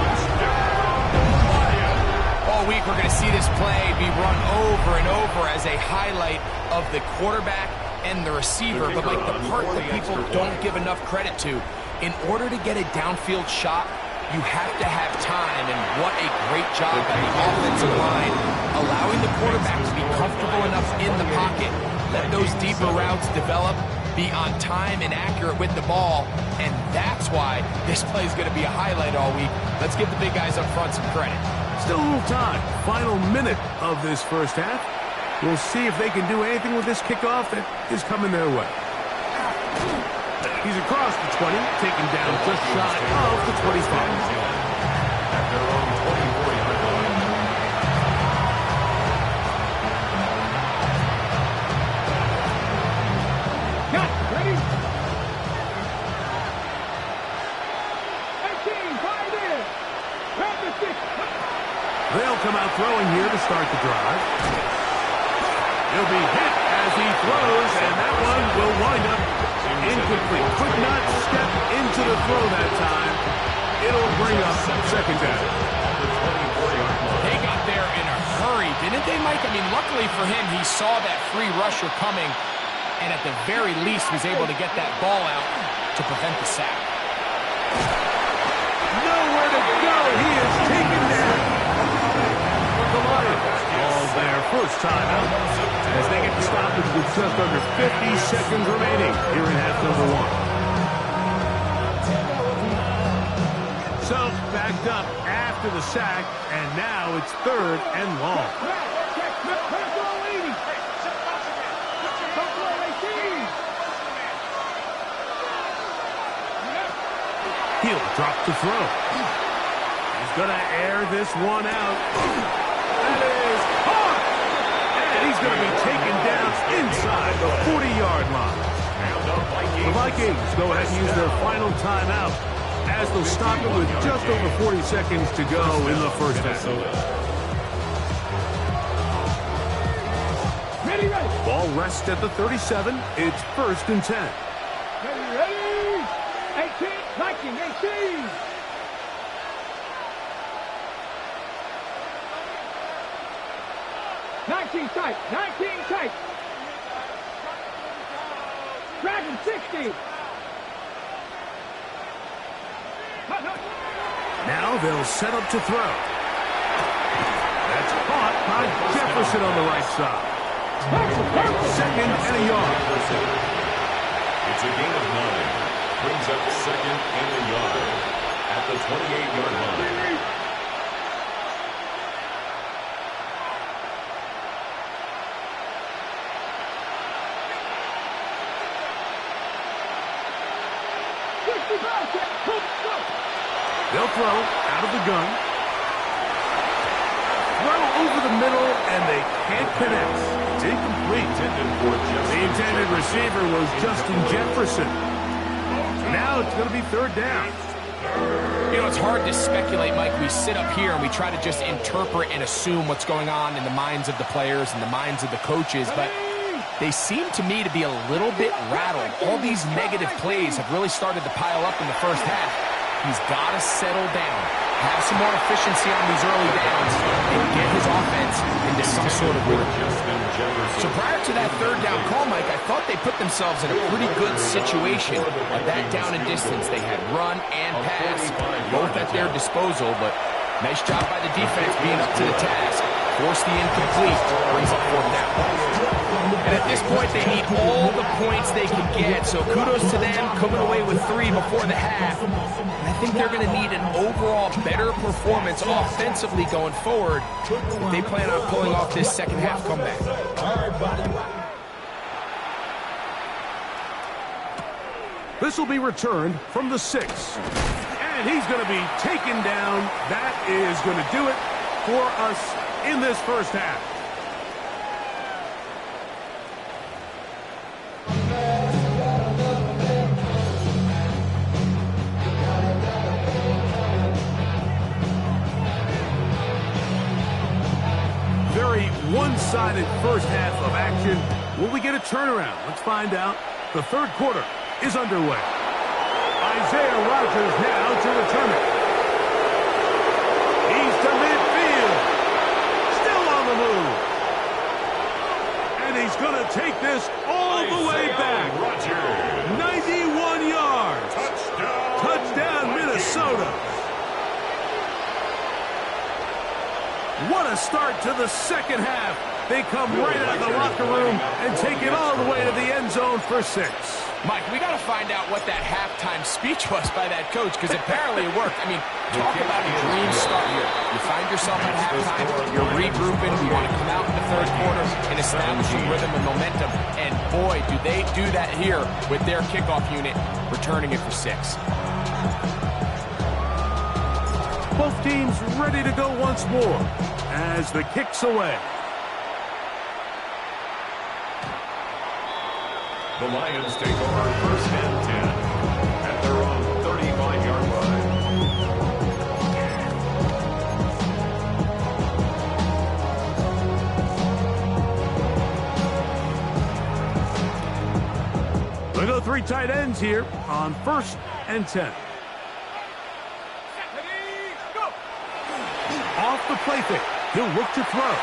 Speaker 5: All week we're going to see this play be run over and over as a highlight of the quarterback and the receiver. But like the part that people don't give enough credit to, in order to get a downfield shot, you have to have time. And what a great job by the offensive line, allowing the quarterback to be comfortable enough in the pocket, let those deeper routes develop, be on time and accurate with the ball, and that's why this play is going to be a highlight all week. Let's give the big guys up front some credit.
Speaker 3: Still a little time. Final minute of this first half. We'll see if they can do anything with this kickoff that is coming their way. He's across the 20, taken down just shy of the 25.
Speaker 7: At their own 24-yard line.
Speaker 6: Ready? 18, right in. Grab the stick.
Speaker 3: They'll come out throwing here to start the drive. He'll be hit as he throws, and that one will wind up incomplete. Could not step into the throw that time. It'll bring up second down.
Speaker 5: They got there in a hurry, didn't they, Mike? I mean, luckily for him, he saw that free rusher coming, and at the very least was able to get that ball out to prevent the sack.
Speaker 3: Nowhere to go. He is taken down. The Lions all their first time out as they get the stoppage with just under 50 seconds remaining here in half number 1. So backed up after the sack, and now it's 3rd and long. He'll drop to throw. He's going to air this one out. That is caught! And he's going to be taken down inside the 40-yard line. The Vikings go ahead and use their final timeout as they'll stop it with just over 40 seconds to go in the first half.
Speaker 6: Ready, ready.
Speaker 3: Ball rests at the 37. It's 1st and 10.
Speaker 6: Ready, 18, 19, 18. Tight, 19 tight. Dragon 60.
Speaker 3: Now they'll set up to throw. That's caught by Jefferson on the right side. 2nd and a yard.
Speaker 7: It's a gain of 9. Brings up 2nd and a yard at the 28-yard line.
Speaker 3: They'll throw out of the gun. Throw over the middle, and they can't connect. It's incomplete. The intended receiver was Justin Jefferson. Now it's going to be 3rd down.
Speaker 5: You know, it's hard to speculate, Mike. We sit up here and we try to just interpret and assume what's going on in the minds of the players and the minds of the coaches, but they seem to me to be a little bit rattled. All these negative plays have really started to pile up in the first half. He's got to settle down, have some more efficiency on these early downs, and get his offense into some sort of rhythm. So prior to that 3rd down call, Mike, I thought they put themselves in a pretty good situation. At that down and distance, they had run and pass both at their disposal, but nice job by the defense being up to the task. Force the incomplete, brings up 4th down. And at this point, they need all the points they can get. So kudos to them coming away with 3 before the half. And I think they're going to need an overall better performance offensively going forward if they plan on pulling off this second half comeback.
Speaker 3: This will be returned from the 6. And he's going to be taken down. That is going to do it for us in this first half. Very one-sided first half of action. Will we get a turnaround? Let's find out. The 3rd quarter is underway. Isaiah Rodgers now to return it. He's to midfield. Still on the move. And he's going to take this all the way back. 91 yards. Touchdown, Minnesota. What a start to the second half. They come right out of the locker room and take it all the way to the end zone for 6.
Speaker 5: Mike, we got to find out what that halftime speech was by that coach, because apparently it worked. I mean, talk about a dream start here. You find yourself at halftime, you're regrouping, you want to come out in the 3rd quarter and establish some rhythm and momentum. And boy, do they do that here with their kickoff unit, returning it for 6.
Speaker 3: Both teams ready to go once more as the kick's away.
Speaker 7: The Lions take over 1st and 10 at their own 35-yard line.
Speaker 3: They go 3 tight ends here on 1st and 10. Off the play fake. He'll look to throw.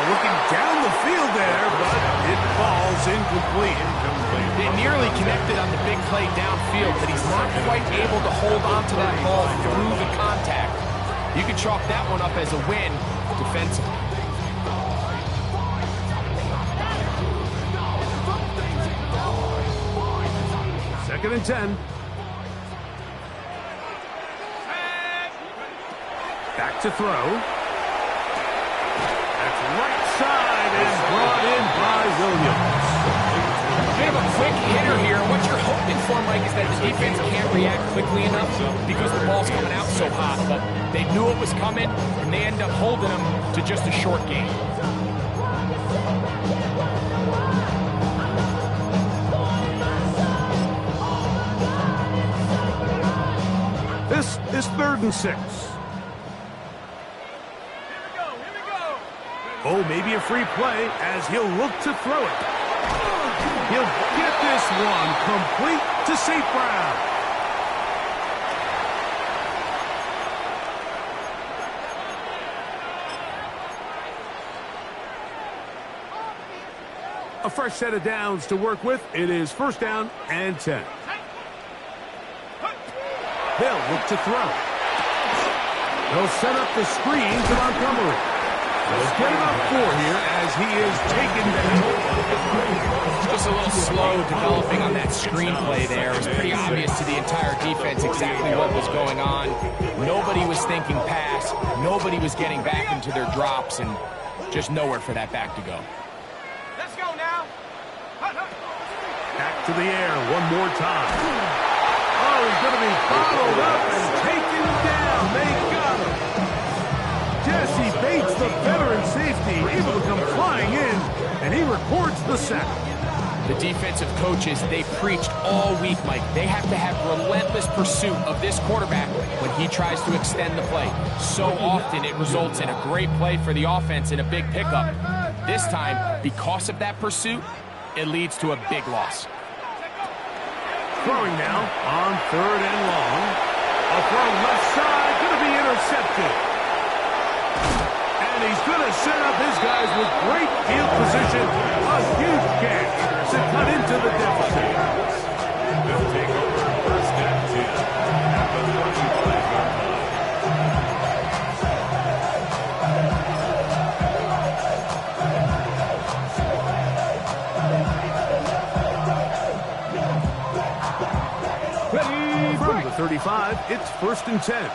Speaker 3: Looking down the field there, but it falls incomplete.
Speaker 5: They nearly connected on the big play downfield, but he's not quite able to hold on to that ball through the contact. You can chalk that one up as a win defensively.
Speaker 3: Second and 10. Back to throw. Right side is brought in by Williams.
Speaker 5: bit of a quick hitter here. What you're hoping for, Mike, is that the defense can't react quickly enough because the ball's coming out so hot. But they knew it was coming, and they end up holding them to just a short game.
Speaker 3: This is 3rd and 6. Oh, maybe a free play as he'll look to throw it. He'll get this one complete to St. Brown. A fresh set of downs to work with. It is 1st down and 10. They'll look to throw. They'll set up the screen to Montgomery. They'll get him up 4 here as he is taken down.
Speaker 5: Just a little slow developing on that screenplay there. It was pretty obvious to the entire defense exactly what was going on. Nobody was thinking pass. Nobody was getting back into their drops, and just nowhere for that back to go.
Speaker 6: Let's go now.
Speaker 3: Back to the air one more time. Oh, he's going to be followed up and taken down. They got him. Jesse Bates, the veteran safety, able to come flying in, and he records the sack.
Speaker 5: The defensive coaches, they preached all week, Mike. They have to have relentless pursuit of this quarterback when he tries to extend the play. So often it results in a great play for the offense and a big pickup. This time, because of that pursuit, it leads to a big loss.
Speaker 3: Throwing now on 3rd and long. A throw left side, going to be intercepted. And he's going to set up his guys with great field position. A huge catch to cut into the deficit.
Speaker 7: They'll take over 1st and 10 at the 35-yard line.
Speaker 3: From the 35, it's 1st and 10.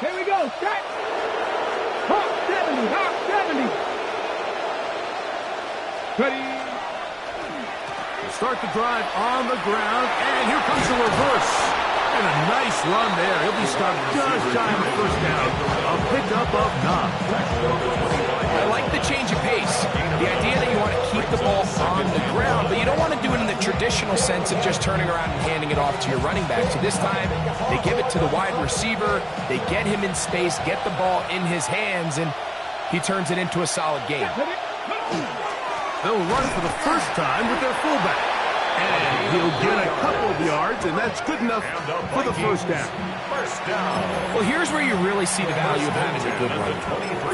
Speaker 6: Here we go. Set. Hawk 70. Hawk 70. Ready.
Speaker 3: Start the drive on the ground, and here comes the reverse. And a nice run there. He'll be stopped just shy of the 1st down. A pickup of 9.
Speaker 5: I like the change of pace. The idea that you want to keep the ball on the ground, but you don't want to do it in the traditional sense of just turning around and handing it off to your running back. So this time, they give it to the wide receiver. They get him in space, get the ball in his hands, and he turns it into a solid game.
Speaker 3: They'll run for the first time with their fullback. And he'll get a couple of yards, and that's good enough for the 1st down.
Speaker 5: Well, here's where you really see the value of having a good run.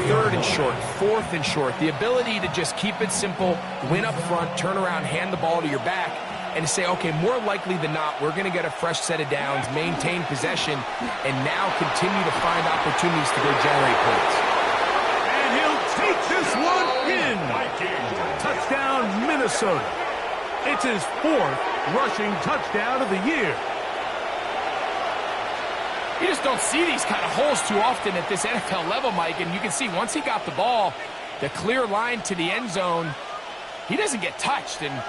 Speaker 5: 3rd and short, 4th and short. The ability to just keep it simple, win up front, turn around, hand the ball to your back, and to say, okay, more likely than not, we're going to get a fresh set of downs, maintain possession, and now continue to find opportunities to go generate points.
Speaker 3: And he'll take this one in. Touchdown, Minnesota. It's his 4th rushing touchdown of the year.
Speaker 5: You just don't see these kind of holes too often at this NFL level, Mike, and you can see once he got the ball, the clear line to the end zone, he doesn't get touched, and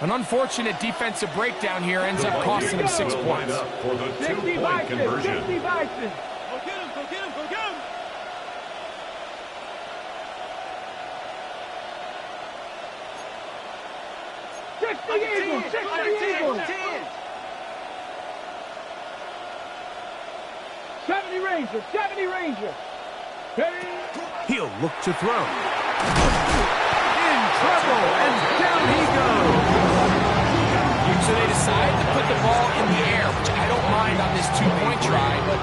Speaker 5: an unfortunate defensive breakdown here ends up costing him 6 points.
Speaker 7: For the 2-point conversion.
Speaker 6: 60 Bison. Go get him, go get him, go get him. Eagles. 70 Ranger, 70 Ranger.
Speaker 3: He'll look to throw. In trouble, and down he goes.
Speaker 5: So they decide to put the ball in the air, which I don't mind on this 2-point try, but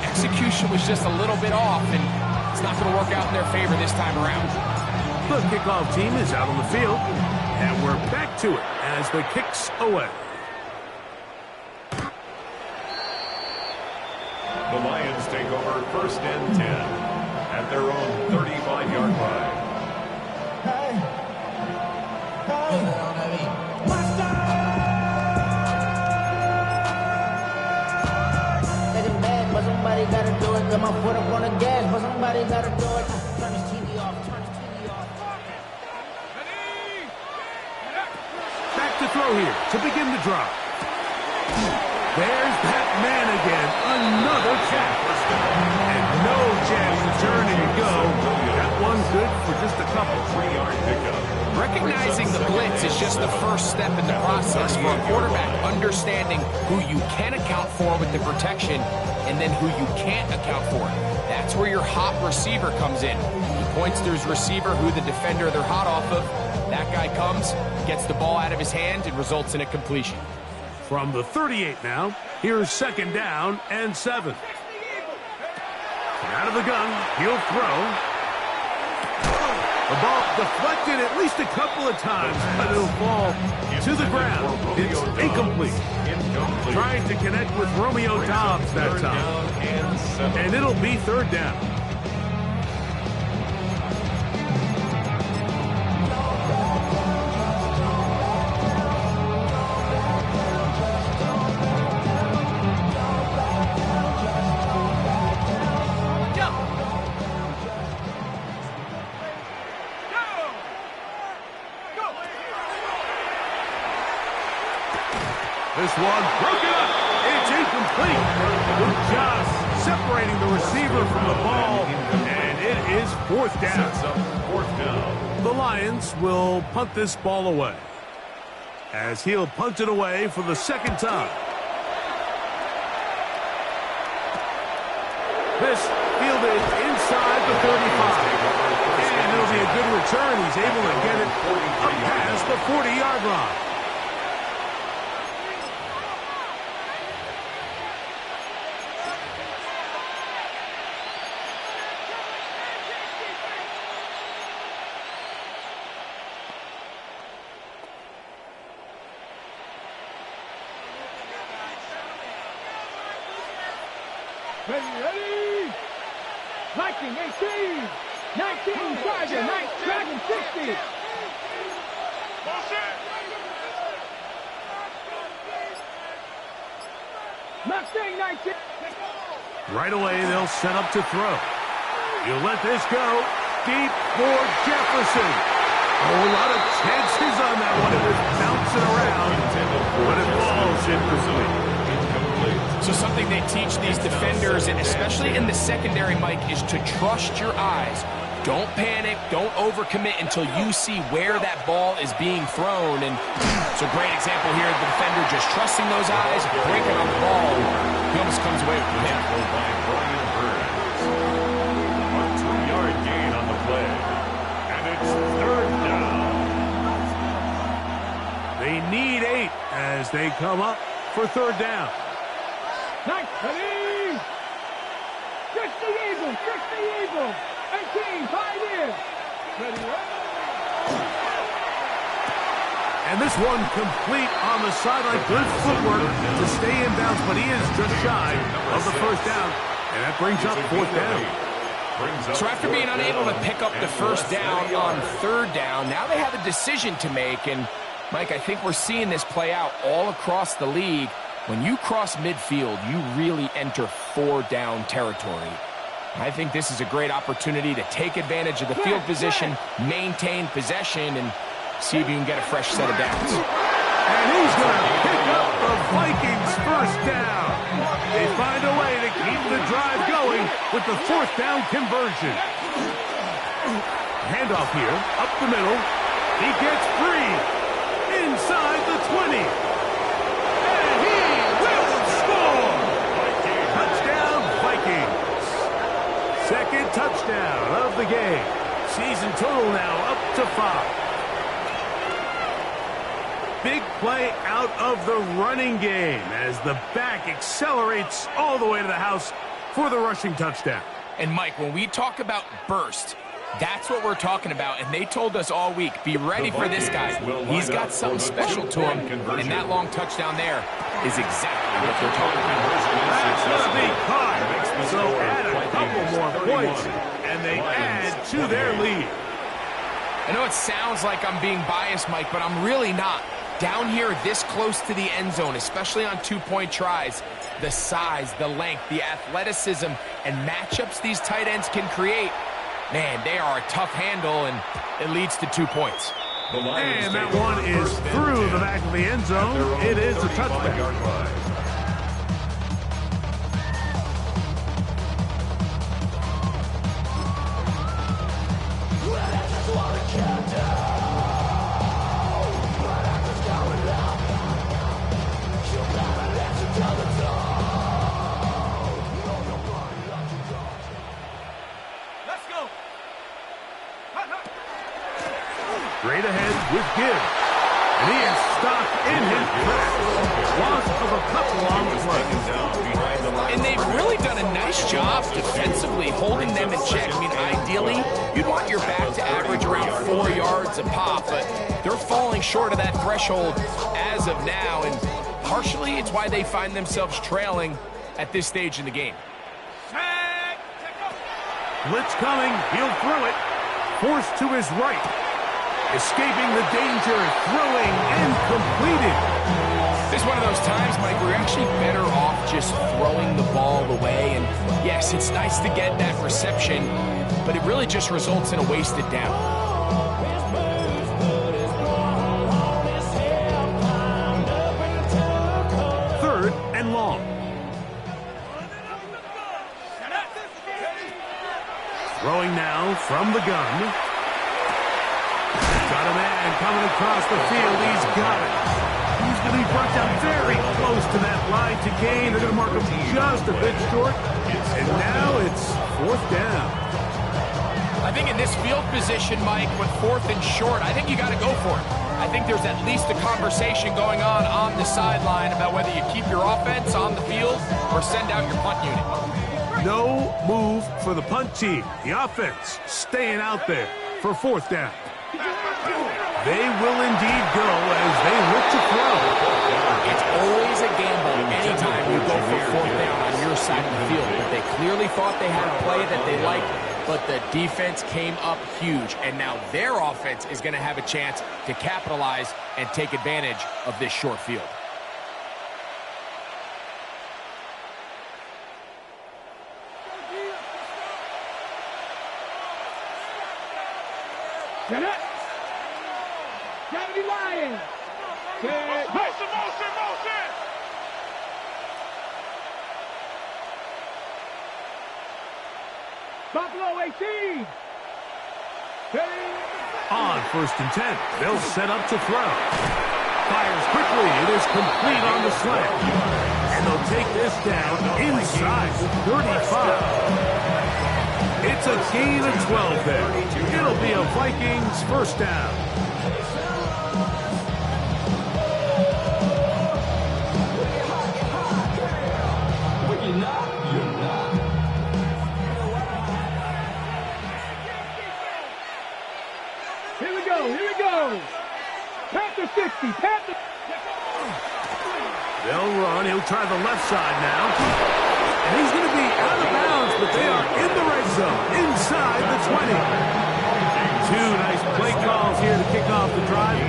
Speaker 5: execution was just a little bit off, and it's not going to work out in their favor this time around.
Speaker 3: The kickoff team is out on the field, and we're back to it as the kick's away.
Speaker 7: The Lions take over 1st and 10 at their own 35-yard line.
Speaker 4: But somebody gotta do it. Got my foot up on the gas, but somebody gotta do it. Turn this TV off. Turn this TV off.
Speaker 3: throw here to begin the drive. There's that man again. Another catch. And no chance to turn and go. That one good for just a couple.
Speaker 7: 3-yard pickup.
Speaker 5: Recognizing the blitz is just the first step in the process for a quarterback, understanding who you can account for with the protection and then who you can't account for. That's where your hot receiver comes in. He points to his receiver, who the defender they're hot off of. That guy comes, gets the ball out of his hand, and results in a completion.
Speaker 3: From the 38 now, here's 2nd down and 7. Out of the gun, he'll throw. The ball deflected at least a couple of times, but it'll fall to the ground. It's incomplete. Trying to connect with Romeo Dobbs that time. And it'll be 3rd down. This one broken up. It's incomplete. Good job separating the receiver from the ball, and it is 4th down. The Lions will punt this ball away, as he'll punt it away for the 2nd time. This fielded inside the 35. And it'll be a good return. He's able to get it up past the 40-yard line.
Speaker 6: Ready. Viking 18. 19, Tiger, 9, Dragon 60. Mustang 19.
Speaker 3: Right away, they'll set up to throw. You'll let this go. Deep for Jefferson. A lot of chances on that one. It was bouncing around, but it falls incomplete.
Speaker 5: So something they teach these defenders, and especially in the secondary, Mike, is to trust your eyes. Don't panic. Don't overcommit until you see where that ball is being thrown. And it's a great example here. The defender just trusting those eyes, breaking on the ball. He almost comes away with the hit.
Speaker 7: By Brian Burns. A 2-yard gain on the play. And it's 3rd down.
Speaker 3: They need 8 as they come up for 3rd down.
Speaker 6: Nice, ready. 60 Eagles, 18, 5 in. Ready.
Speaker 3: And this one complete on the sideline. Good footwork to stay in bounds, but he is just shy of the 1st down. And that brings up 4th down.
Speaker 5: So after being unable to pick up the 1st down on 3rd down, now they have a decision to make. And, Mike, I think we're seeing this play out all across the league. When you cross midfield, you really enter 4-down territory. I think this is a great opportunity to take advantage of the field position, maintain possession, and see if you can get a fresh set of downs.
Speaker 3: And he's going to pick up the Vikings' 1st down. They find a way to keep the drive going with the 4th down conversion. Handoff here, up the middle. He gets free inside the 20. Second touchdown of the game. Season total now up to 5. Big play out of the running game as the back accelerates all the way to the house for the rushing touchdown.
Speaker 5: And, Mike, when we talk about burst, that's what we're talking about. And they told us all week, be ready for this guy. He's got something special to him. And that long touchdown there is exactly what they're talking about.
Speaker 3: That's going to be caught. So add a couple more points, and they add to their lead.
Speaker 5: I know it sounds like I'm being biased, Mike, but I'm really not. Down here this close to the end zone, especially on 2-point tries, the size, the length, the athleticism, and matchups these tight ends can create, man, they are a tough handle, and it leads to 2 points.
Speaker 7: The Lions
Speaker 3: And that
Speaker 7: take
Speaker 3: one
Speaker 7: over
Speaker 3: is
Speaker 7: first and
Speaker 3: through
Speaker 7: 10
Speaker 3: the back of the end
Speaker 7: at their
Speaker 3: zone.
Speaker 7: own
Speaker 3: It is a
Speaker 7: 35-yard
Speaker 3: touchback.
Speaker 7: line.
Speaker 3: Straight ahead with Gibbs. And he is stopped in his tracks. Loss of a couple on the play.
Speaker 5: And they've really done a nice job defensively holding them in check. I mean, ideally, you'd want your back to average around 4 yards a pop, but they're falling short of that threshold as of now, and partially it's why they find themselves trailing at this stage in the game.
Speaker 3: Blitz coming. He'll throw it. Forced to his right. Escaping the danger. Throwing and completed.
Speaker 5: This is one of those times, Mike, where you're actually better off just throwing the ball away. And yes, it's nice to get that reception, but it really just results in a wasted down.
Speaker 3: Third and long. Throwing now from the gun. Got a man coming across the field. He's got it. He's going to be brought down very close to that line to gain. They're going to mark him just a bit short. And now it's fourth down.
Speaker 5: I think in this field position, Mike, with fourth and short, I think you got to go for it. I think there's at least a conversation going on the sideline about whether you keep your offense on the field or send out your punt unit.
Speaker 3: No move for the punt team. The offense staying out there for fourth down. They will indeed go as they look to throw.
Speaker 5: It's always a gamble anytime you go for fourth down on your side of the field. But they clearly thought they had a play that they liked, but the defense came up huge. And now their offense is going to have a chance to capitalize and take advantage of this short field.
Speaker 6: Get it. Johnny Lions. Motion. Buffalo 18.
Speaker 3: On first and 10, they'll set up to throw. Fires quickly. It is complete on the slant. And they'll take this down inside the 35. It's a gain of 12 there. It'll be a Vikings first down.
Speaker 6: Here we go. Panther 60. Panther.
Speaker 3: They'll run. He'll try the left side now. And he's going to be out of bounds, but they are in the red zone, inside the 20. Two nice play calls here to kick off the drive.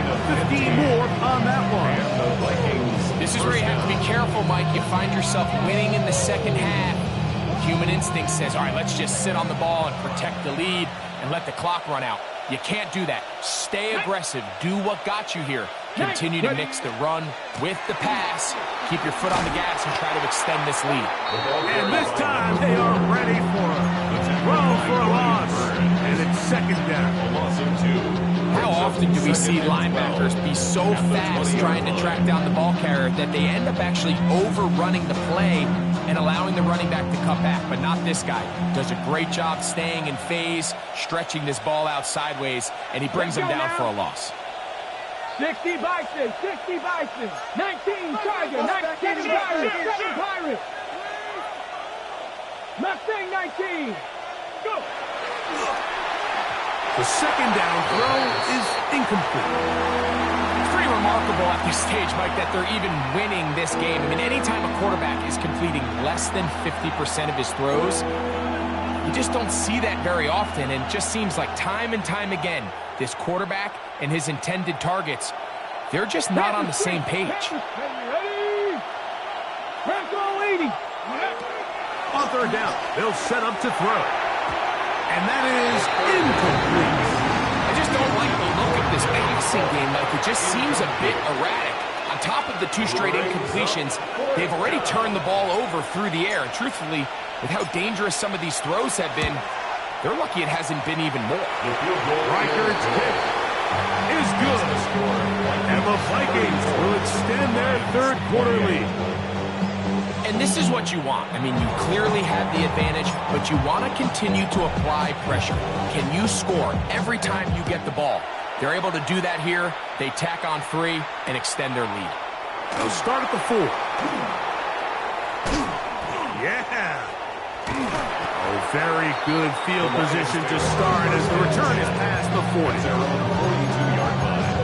Speaker 3: 15 more on that one.
Speaker 5: This is where you have to be careful, Mike. You find yourself winning in the second half. Human instinct says, all right, let's just sit on the ball and protect the lead and let the clock run out. You can't do that. Stay aggressive. Do what got you here. Continue to mix the run with the pass. Keep your foot on the gas and try to extend this lead.
Speaker 3: And this time they are ready for it. Throw for a loss. And it's second down.
Speaker 5: How often do we see linebackers be so fast trying to track down the ball carrier that they end up actually overrunning the play and allowing the running back to come back? But not this guy. Does a great job staying in phase, stretching this ball out sideways, and he brings them down for a loss.
Speaker 6: 60 Bison. 19 Tiger. 19 Pirates. 7 Pirates. Mustang 19. Go.
Speaker 3: The second down throw is incomplete.
Speaker 5: It's pretty remarkable at this stage, Mike, that they're even winning this game. I mean, anytime a quarterback is completing less than 50% of his throws, you just don't see that very often, and it just seems like time and time again, this quarterback and his intended targets, they're just not on the same page.
Speaker 6: Ready? Bronco 80.
Speaker 3: On third down, they'll set up to throw. And that is incomplete.
Speaker 5: I just don't like the look of this passing game. Like, it just seems a bit erratic. On top of the 2 straight incompletions, they've already turned the ball over through the air. And truthfully, with how dangerous some of these throws have been, they're lucky it hasn't been even more.
Speaker 3: Reichardt's kick is good. And the Vikings will extend their third quarter lead.
Speaker 5: And this is what you want. I mean, you clearly have the advantage, but you want to continue to apply pressure. Can you score every time you get the ball? They're able to do that here. They tack on 3 and extend their lead.
Speaker 3: They'll start at the 4. Yeah. Oh, very good field position to start as the return is past the 40. 42-yard line.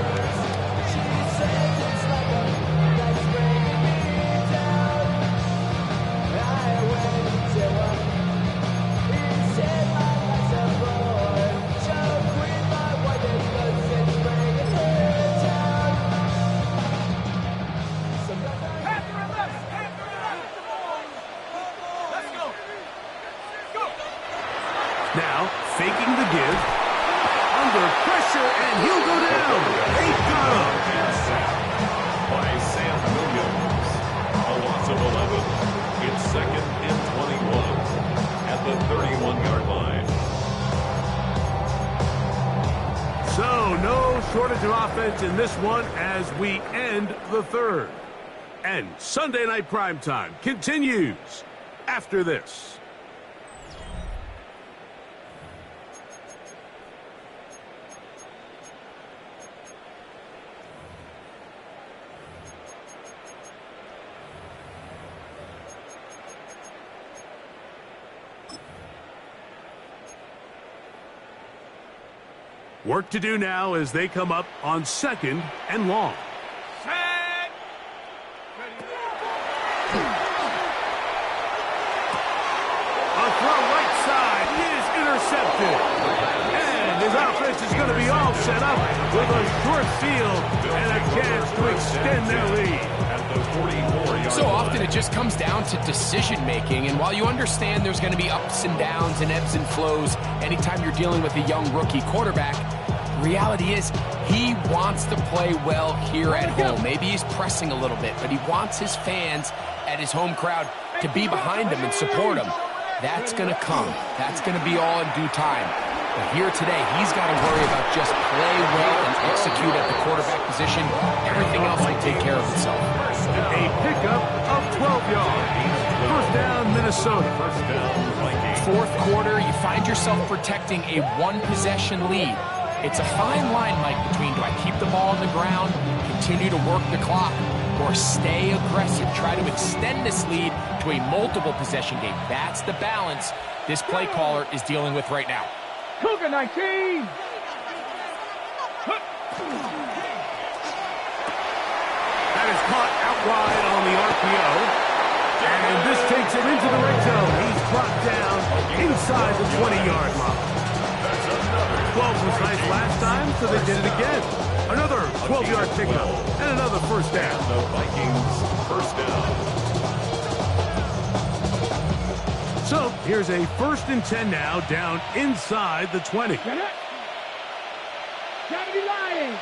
Speaker 3: Now, faking the give, under pressure, and he'll go down. They got him.
Speaker 7: By Sam Williams. A loss of 11. It's 2nd and 21 at the 31-yard line.
Speaker 3: So, no shortage of offense in this one as we end the third. And Sunday Night Primetime continues after this. Work to do now as they come up on 2nd and long. A throw right side is intercepted. And his offense is going to be all set up with a short field and a chance to extend their lead.
Speaker 5: So often it just comes down to decision-making, and while you understand there's going to be ups and downs and ebbs and flows anytime you're dealing with a young rookie quarterback, the reality is he wants to play well here at home. Maybe he's pressing a little bit, but he wants his fans at his home crowd to be behind him and support him. That's going to come. That's going to be all in due time. But here today, he's got to worry about just play well and execute at the quarterback position. Everything else will take care of itself.
Speaker 3: A pickup of 12 yards. First down, Minnesota. First down, Vikings.
Speaker 5: Fourth quarter, you find yourself protecting a one-possession lead. It's a fine line, Mike, between do I keep the ball on the ground, continue to work the clock, or stay aggressive, try to extend this lead to a multiple possession game. That's the balance this play caller is dealing with right now.
Speaker 6: Cougar 19.
Speaker 3: That is caught out wide on the RPO. And this takes him into the red zone. He's brought down inside the 20-yard line. 12 was nice last time, so they did it again. Another 12-yard pickup and another first down.
Speaker 7: The Vikings first down.
Speaker 3: So here's a 1st and 10 now, down inside the 20.
Speaker 6: Get it. Gotta be lying.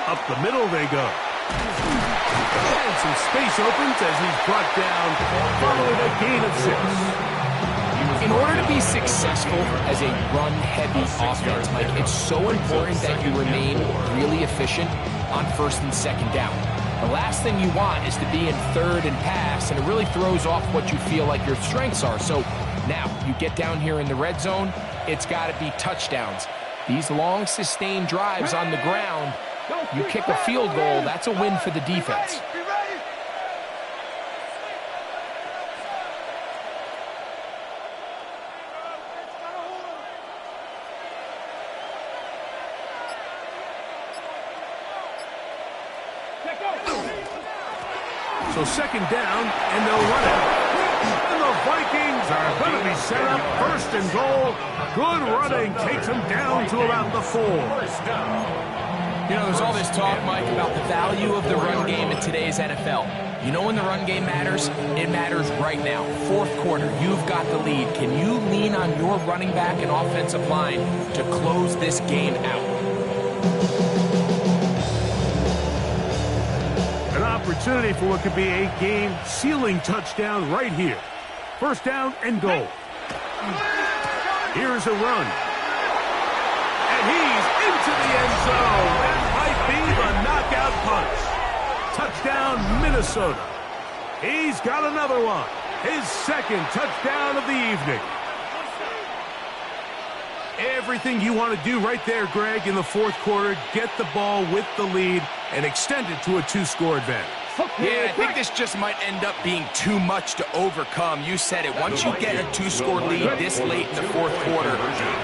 Speaker 3: Up the middle they go. And some space opens as he's brought down following a gain of 6.
Speaker 5: In order to be successful as a run-heavy offense, Mike, it's so important that you remain really efficient on 1st and 2nd down. The last thing you want is to be in 3rd and pass, and it really throws off what you feel like your strengths are. So now you get down here in the red zone, it's got to be touchdowns. These long, sustained drives on the ground, you kick a field goal, that's a win for the defense.
Speaker 3: So 2nd down, and they'll run it. And the Vikings are going to be set up 1st and goal. Good running takes them down to about the 4.
Speaker 5: You know, there's all this talk, Mike, about the value of the run game in today's NFL. You know when the run game matters? It matters right now. Fourth quarter, you've got the lead. Can you lean on your running back and offensive line to close this game out?
Speaker 3: An opportunity for what could be a game-sealing touchdown right here. First down and goal. Here's a run. And he's into the end zone. That might be the knockout punch. Touchdown, Minnesota. He's got another one. His second touchdown of the evening. Everything you want to do right there, Greg, in the fourth quarter, get the ball with the lead and extend it to a two-score advantage.
Speaker 5: Yeah, I think this just might end up being too much to overcome. You said it. Once you get a two-score lead this late in the fourth quarter,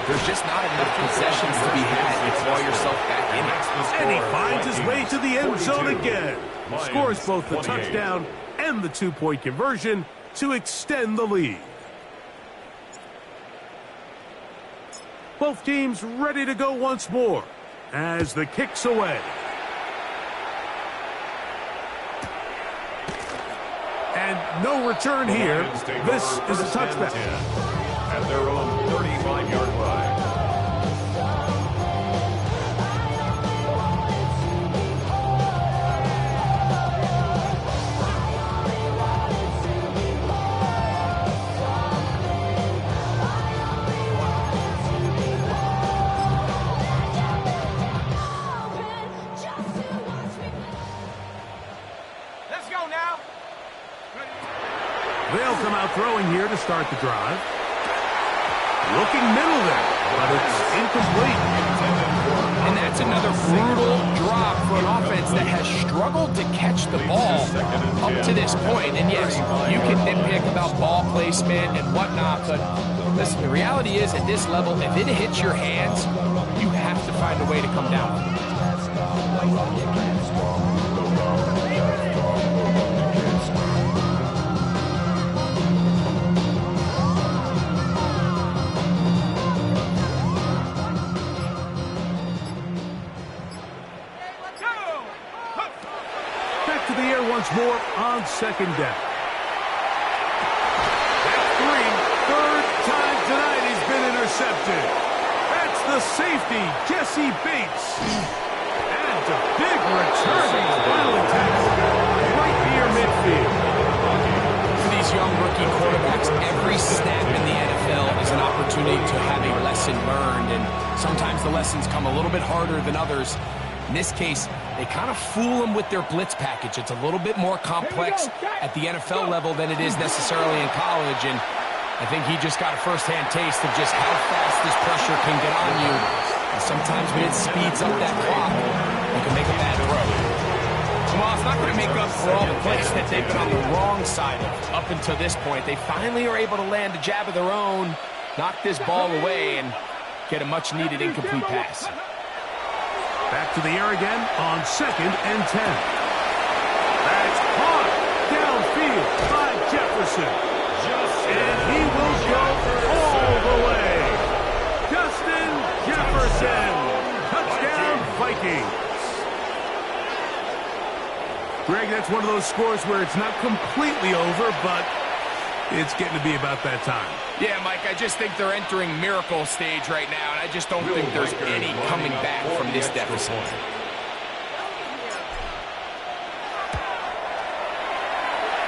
Speaker 5: there's just not enough possessions to be had to claw yourself back in it.
Speaker 3: And he finds his way to the end zone again. Scores both the touchdown and the two-point conversion to extend the lead. Both teams ready to go once more as the kick's away. And no return here. This is a touchback.
Speaker 7: At their own 35-yard line.
Speaker 3: They'll come out throwing here to start the drive. Looking middle there, but it's incomplete.
Speaker 5: And that's another brutal drop for an offense that has struggled to catch the ball up to this point. And yes, you can nitpick about ball placement and whatnot, but listen, the reality is at this level, if it hits your hands, you have to find a way to come down.
Speaker 3: Once more on second down. That's three. Third time tonight he's been intercepted. That's the safety, Jesse Bates. And a big return. Finally tackled right near midfield.
Speaker 5: For these young rookie quarterbacks, every snap in the NFL is an opportunity to have a lesson learned, and sometimes the lessons come a little bit harder than others. In this case, they kind of fool them with their blitz package. It's a little bit more complex at the NFL level than it is necessarily in college, and I think he just got a first-hand taste of just how fast this pressure can get on you. And sometimes when it speeds up that clock, you can make a bad throw. Well, it's not going to make up for all the plays that they've been on the wrong side of up until this point. They finally are able to land a jab of their own, knock this ball away, and get a much-needed incomplete pass.
Speaker 3: Back to the air again on 2nd and 10. That's caught downfield by Jefferson. And he will go all the way. Justin Jefferson. Touchdown, Vikings. Greg, that's one of those scores where it's not completely over, but it's getting to be about that time.
Speaker 5: Yeah, Mike, I just think they're entering miracle stage right now, and I just don't think there's any coming back from this deficit.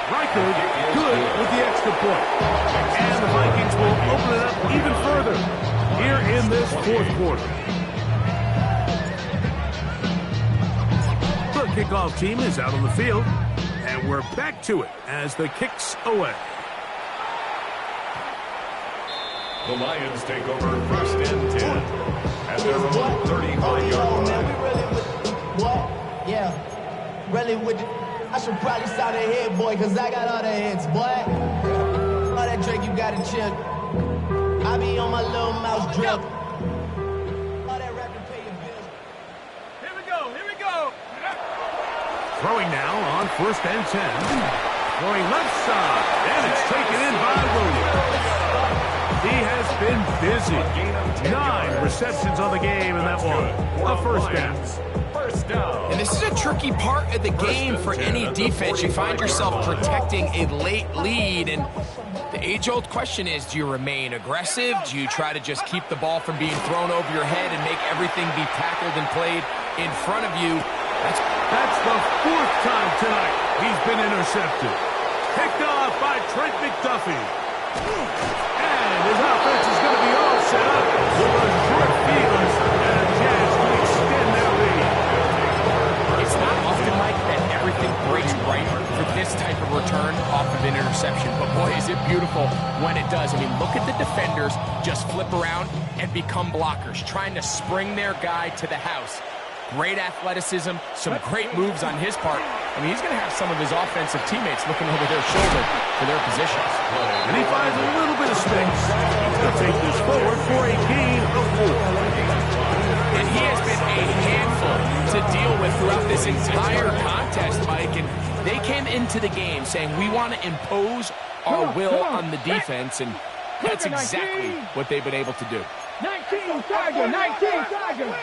Speaker 3: Reichard, good with the extra point. And the Vikings will open it up even further here in this fourth quarter. The kickoff team is out on the field, and we're back to it as the kick's away.
Speaker 7: The Lions take over 1st and 10 at their own 35-yard line.
Speaker 8: What? Yeah. Really with I should probably sound a head, boy, because I got all the hits, boy. All that drink you got to chill. I be on my little mouse drip. All that rap and pay your bills.
Speaker 6: Here we go. Here we go.
Speaker 3: Throwing now on 1st and 10. Throwing left side, and it's taken in by Williams. He has been busy. 9 receptions on the game, and that one a first down.
Speaker 5: this is a tricky part of the game for any defense. You find yourself protecting a late lead, and the age-old question is, do you remain aggressive? Do you try to just keep the ball from being thrown over your head and make everything be tackled and played in front of you?
Speaker 3: That's the 4th time tonight he's been intercepted. Picked off by Trent McDuffie. And his offense is going to be all set up for a short field and a chance to extend their lead.
Speaker 5: It's not often like that everything breaks right for this type of return off of an interception. But boy, is it beautiful when it does. I mean, look at the defenders just flip around and become blockers, trying to spring their guy to the house. Great athleticism, some great moves on his part. I mean, he's going to have some of his offensive teammates looking over their shoulder for their positions.
Speaker 3: And he finds a little bit of space. He's going to take this forward for a gain of 4.
Speaker 5: And he has been a handful to deal with throughout this entire contest, Mike. And they came into the game saying, we want to impose our will on the defense, and that's exactly what they've been able to do.
Speaker 6: 19 Tiger, 19 Tiger.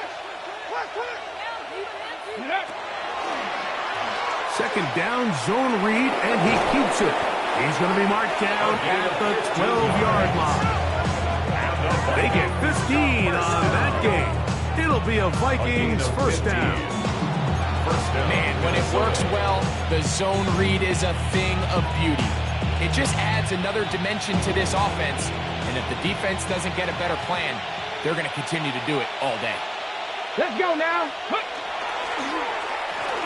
Speaker 3: Second down, zone read, and he keeps it. He's going to be marked down at the 12-yard line. They get 15 on that game. It'll be a Vikings first down.
Speaker 5: Man, when it works well, the zone read is a thing of beauty. It just adds another dimension to this offense, and if the defense doesn't get a better plan, they're going to continue to do it all day.
Speaker 6: Let's go now.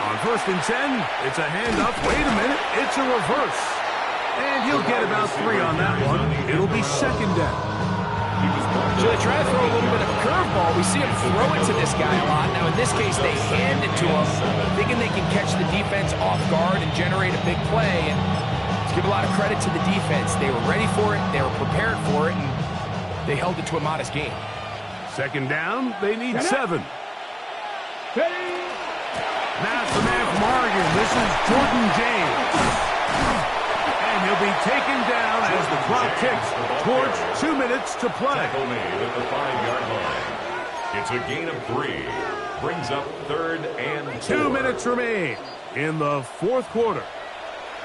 Speaker 3: On 1st and 10, it's a handoff. Wait a minute, it's a reverse. And he'll get about 3 on that one. It'll be 2nd down.
Speaker 5: So they try to throw a little bit of a curveball. We see him throw it to this guy a lot. Now, in this case, they hand it to him, thinking they can catch the defense off guard and generate a big play. And to give a lot of credit to the defense, they were ready for it, they were prepared for it, and they held it to a modest game.
Speaker 3: 2nd down, they need 7. Now it's the man from Oregon. This is Jordan James. And he'll be taken down as the clock ticks towards 2 minutes to play.
Speaker 7: Tackle made at the 5-yard line. It's a gain of 3. Brings up 3rd and 4.
Speaker 3: 2 minutes remain in the 4th quarter.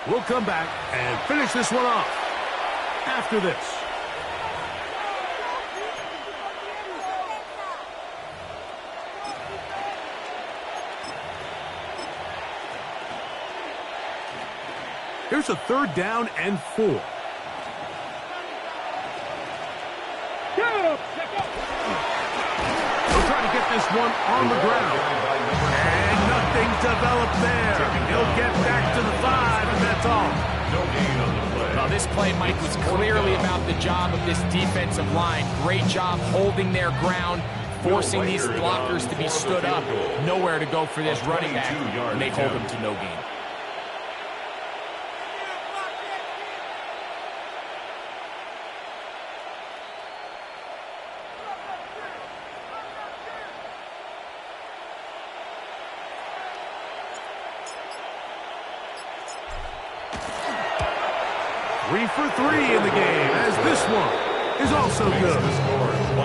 Speaker 3: We'll come back and finish this one off after this. Here's a 3rd down and 4. They'll try to get this one on the ground. And nothing developed there. He'll get back to the 5, and that's all.
Speaker 7: No gain on the play.
Speaker 5: Well, this play, Mike, was clearly about the job of this defensive line. Great job holding their ground, forcing these blockers to be stood up. Nowhere to go for this running back, and they hold them to no gain.
Speaker 3: Three for 3 in the game, as this one is also good.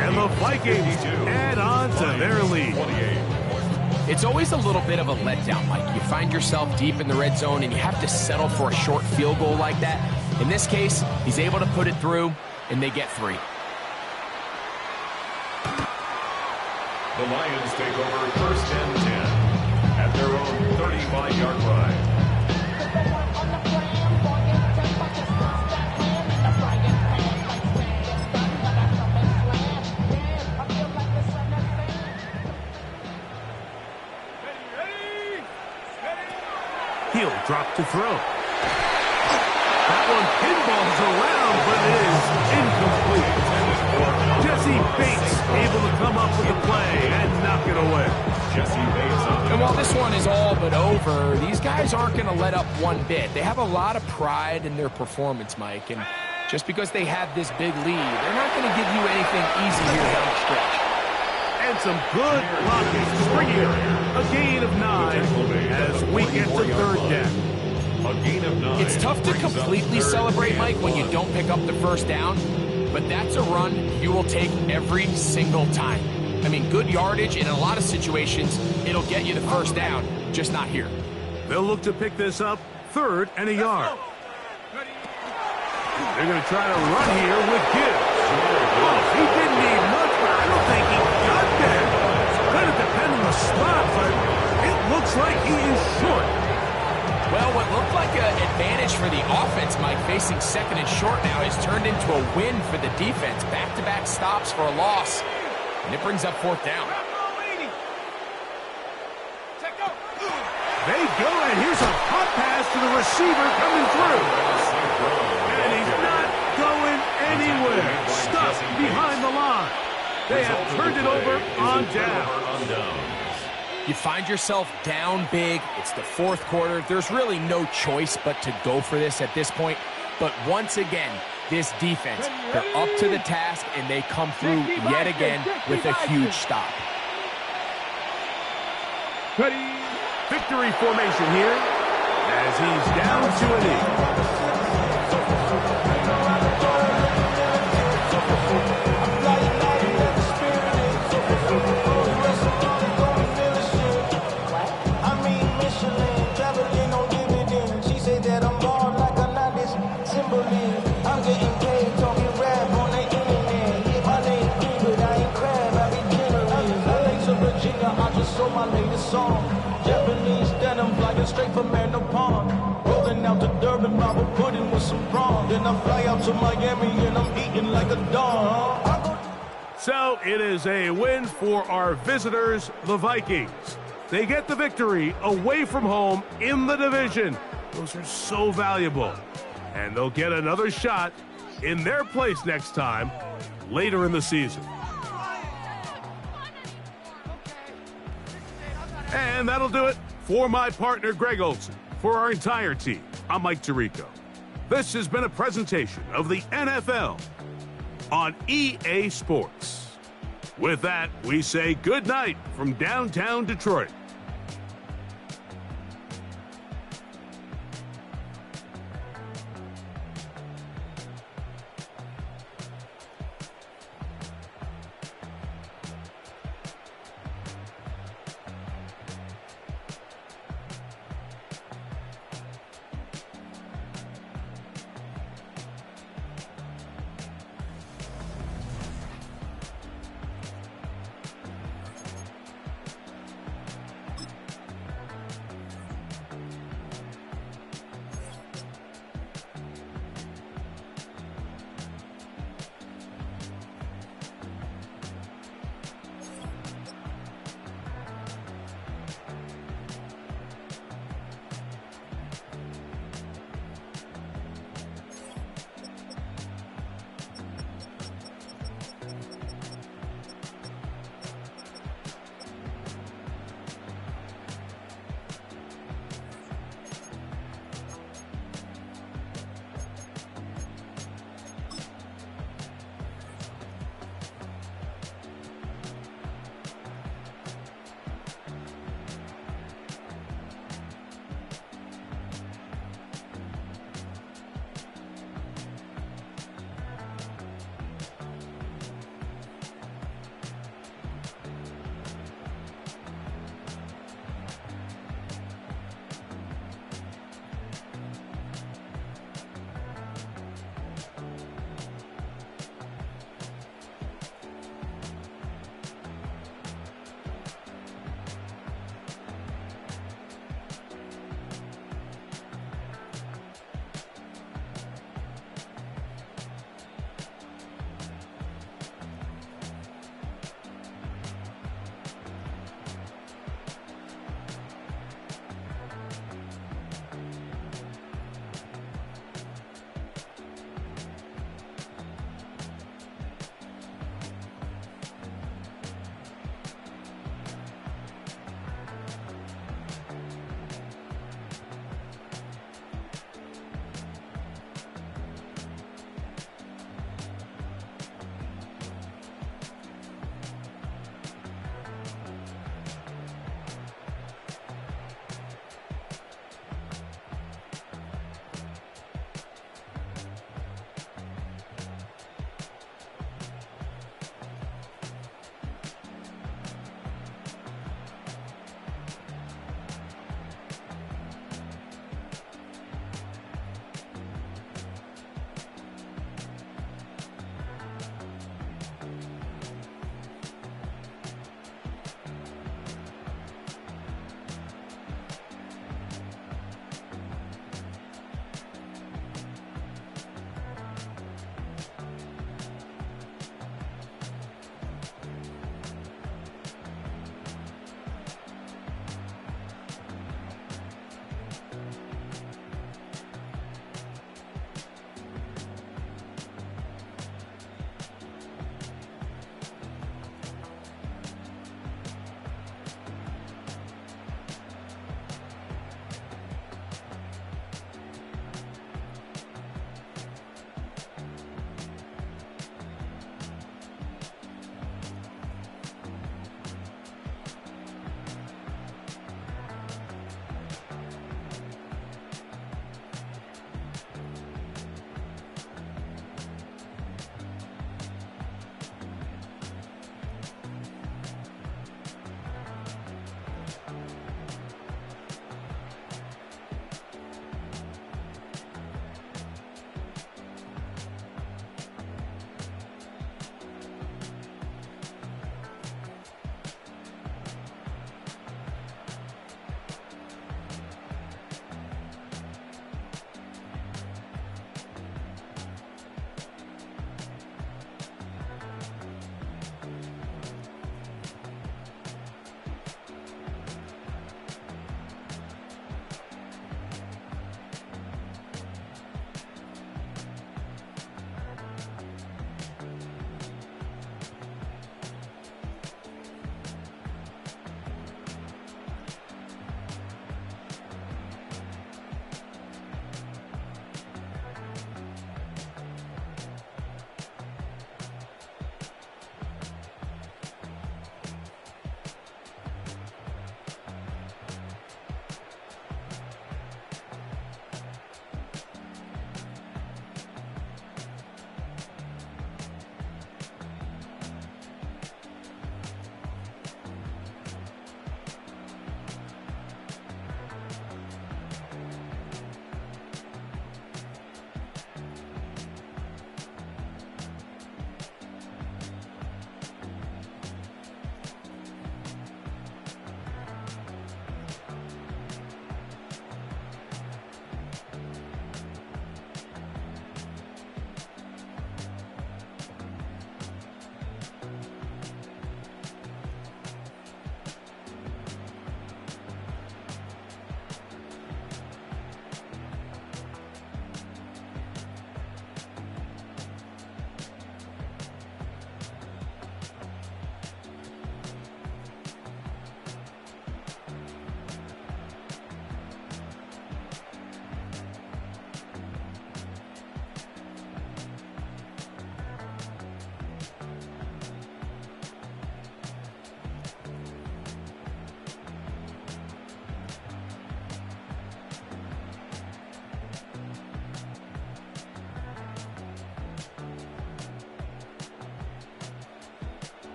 Speaker 3: And the Vikings add on to their lead.
Speaker 5: It's always a little bit of a letdown, Mike. You find yourself deep in the red zone, and you have to settle for a short field goal like that. In this case, he's able to put it through, and they get 3.
Speaker 7: The Lions take over 1st and 10 at their own 35-yard line.
Speaker 3: He'll drop to throw. That one pinballs around, but it is incomplete. Jesse Bates able to come up with the play and knock it away.
Speaker 7: Jesse Bates on the
Speaker 5: And while this one is all but over, these guys aren't going to let up one bit. They have a lot of pride in their performance, Mike, and just because they have this big lead, they're not going to give you anything easy here down the stretch.
Speaker 3: And some good blocking. Springer, a gain of 9 as we get to 3rd down.
Speaker 7: A gain of 9.
Speaker 5: It's tough to completely celebrate, Mike, when you don't pick up the first down, but that's a run you will take every single time. I mean, good yardage, and in a lot of situations, it'll get you the first down, just not here.
Speaker 3: They'll look to pick this up 3rd and a yard. They're going to try to run here with Gibbs. Oh, he didn't need much, but I don't think he got there. It's going to depend on the spot, but it looks like he is short.
Speaker 5: Well, what looked like an advantage for the offense, Mike, facing 2nd and short now, has turned into a win for the defense. Back-to-back stops for a loss, and it brings up 4th down.
Speaker 3: They go, and here's a hot pass to the receiver coming through. And he's not going anywhere. Stuck behind the line. They have turned it over on down.
Speaker 5: You find yourself down big. It's the 4th quarter. There's really no choice but to go for this at this point. But once again, this defense, they're up to the task, and they come through yet again with a huge stop.
Speaker 3: Victory formation here as he's down to a knee.
Speaker 4: My latest song, Japanese denim flying straight from Manapon. Rolling out to Durban, Bible pudding with some prawn. Then I fly out to Miami and I'm eating like a dog.
Speaker 3: So it is a win for our visitors, the Vikings. They get the victory away from home in the division. Those are so valuable. And they'll get another shot in their place next time later in the season. And that'll do it for my partner, Greg Olson. For our entire team, I'm Mike Tirico. This has been a presentation of the NFL on EA Sports. With that, we say good night from downtown Detroit.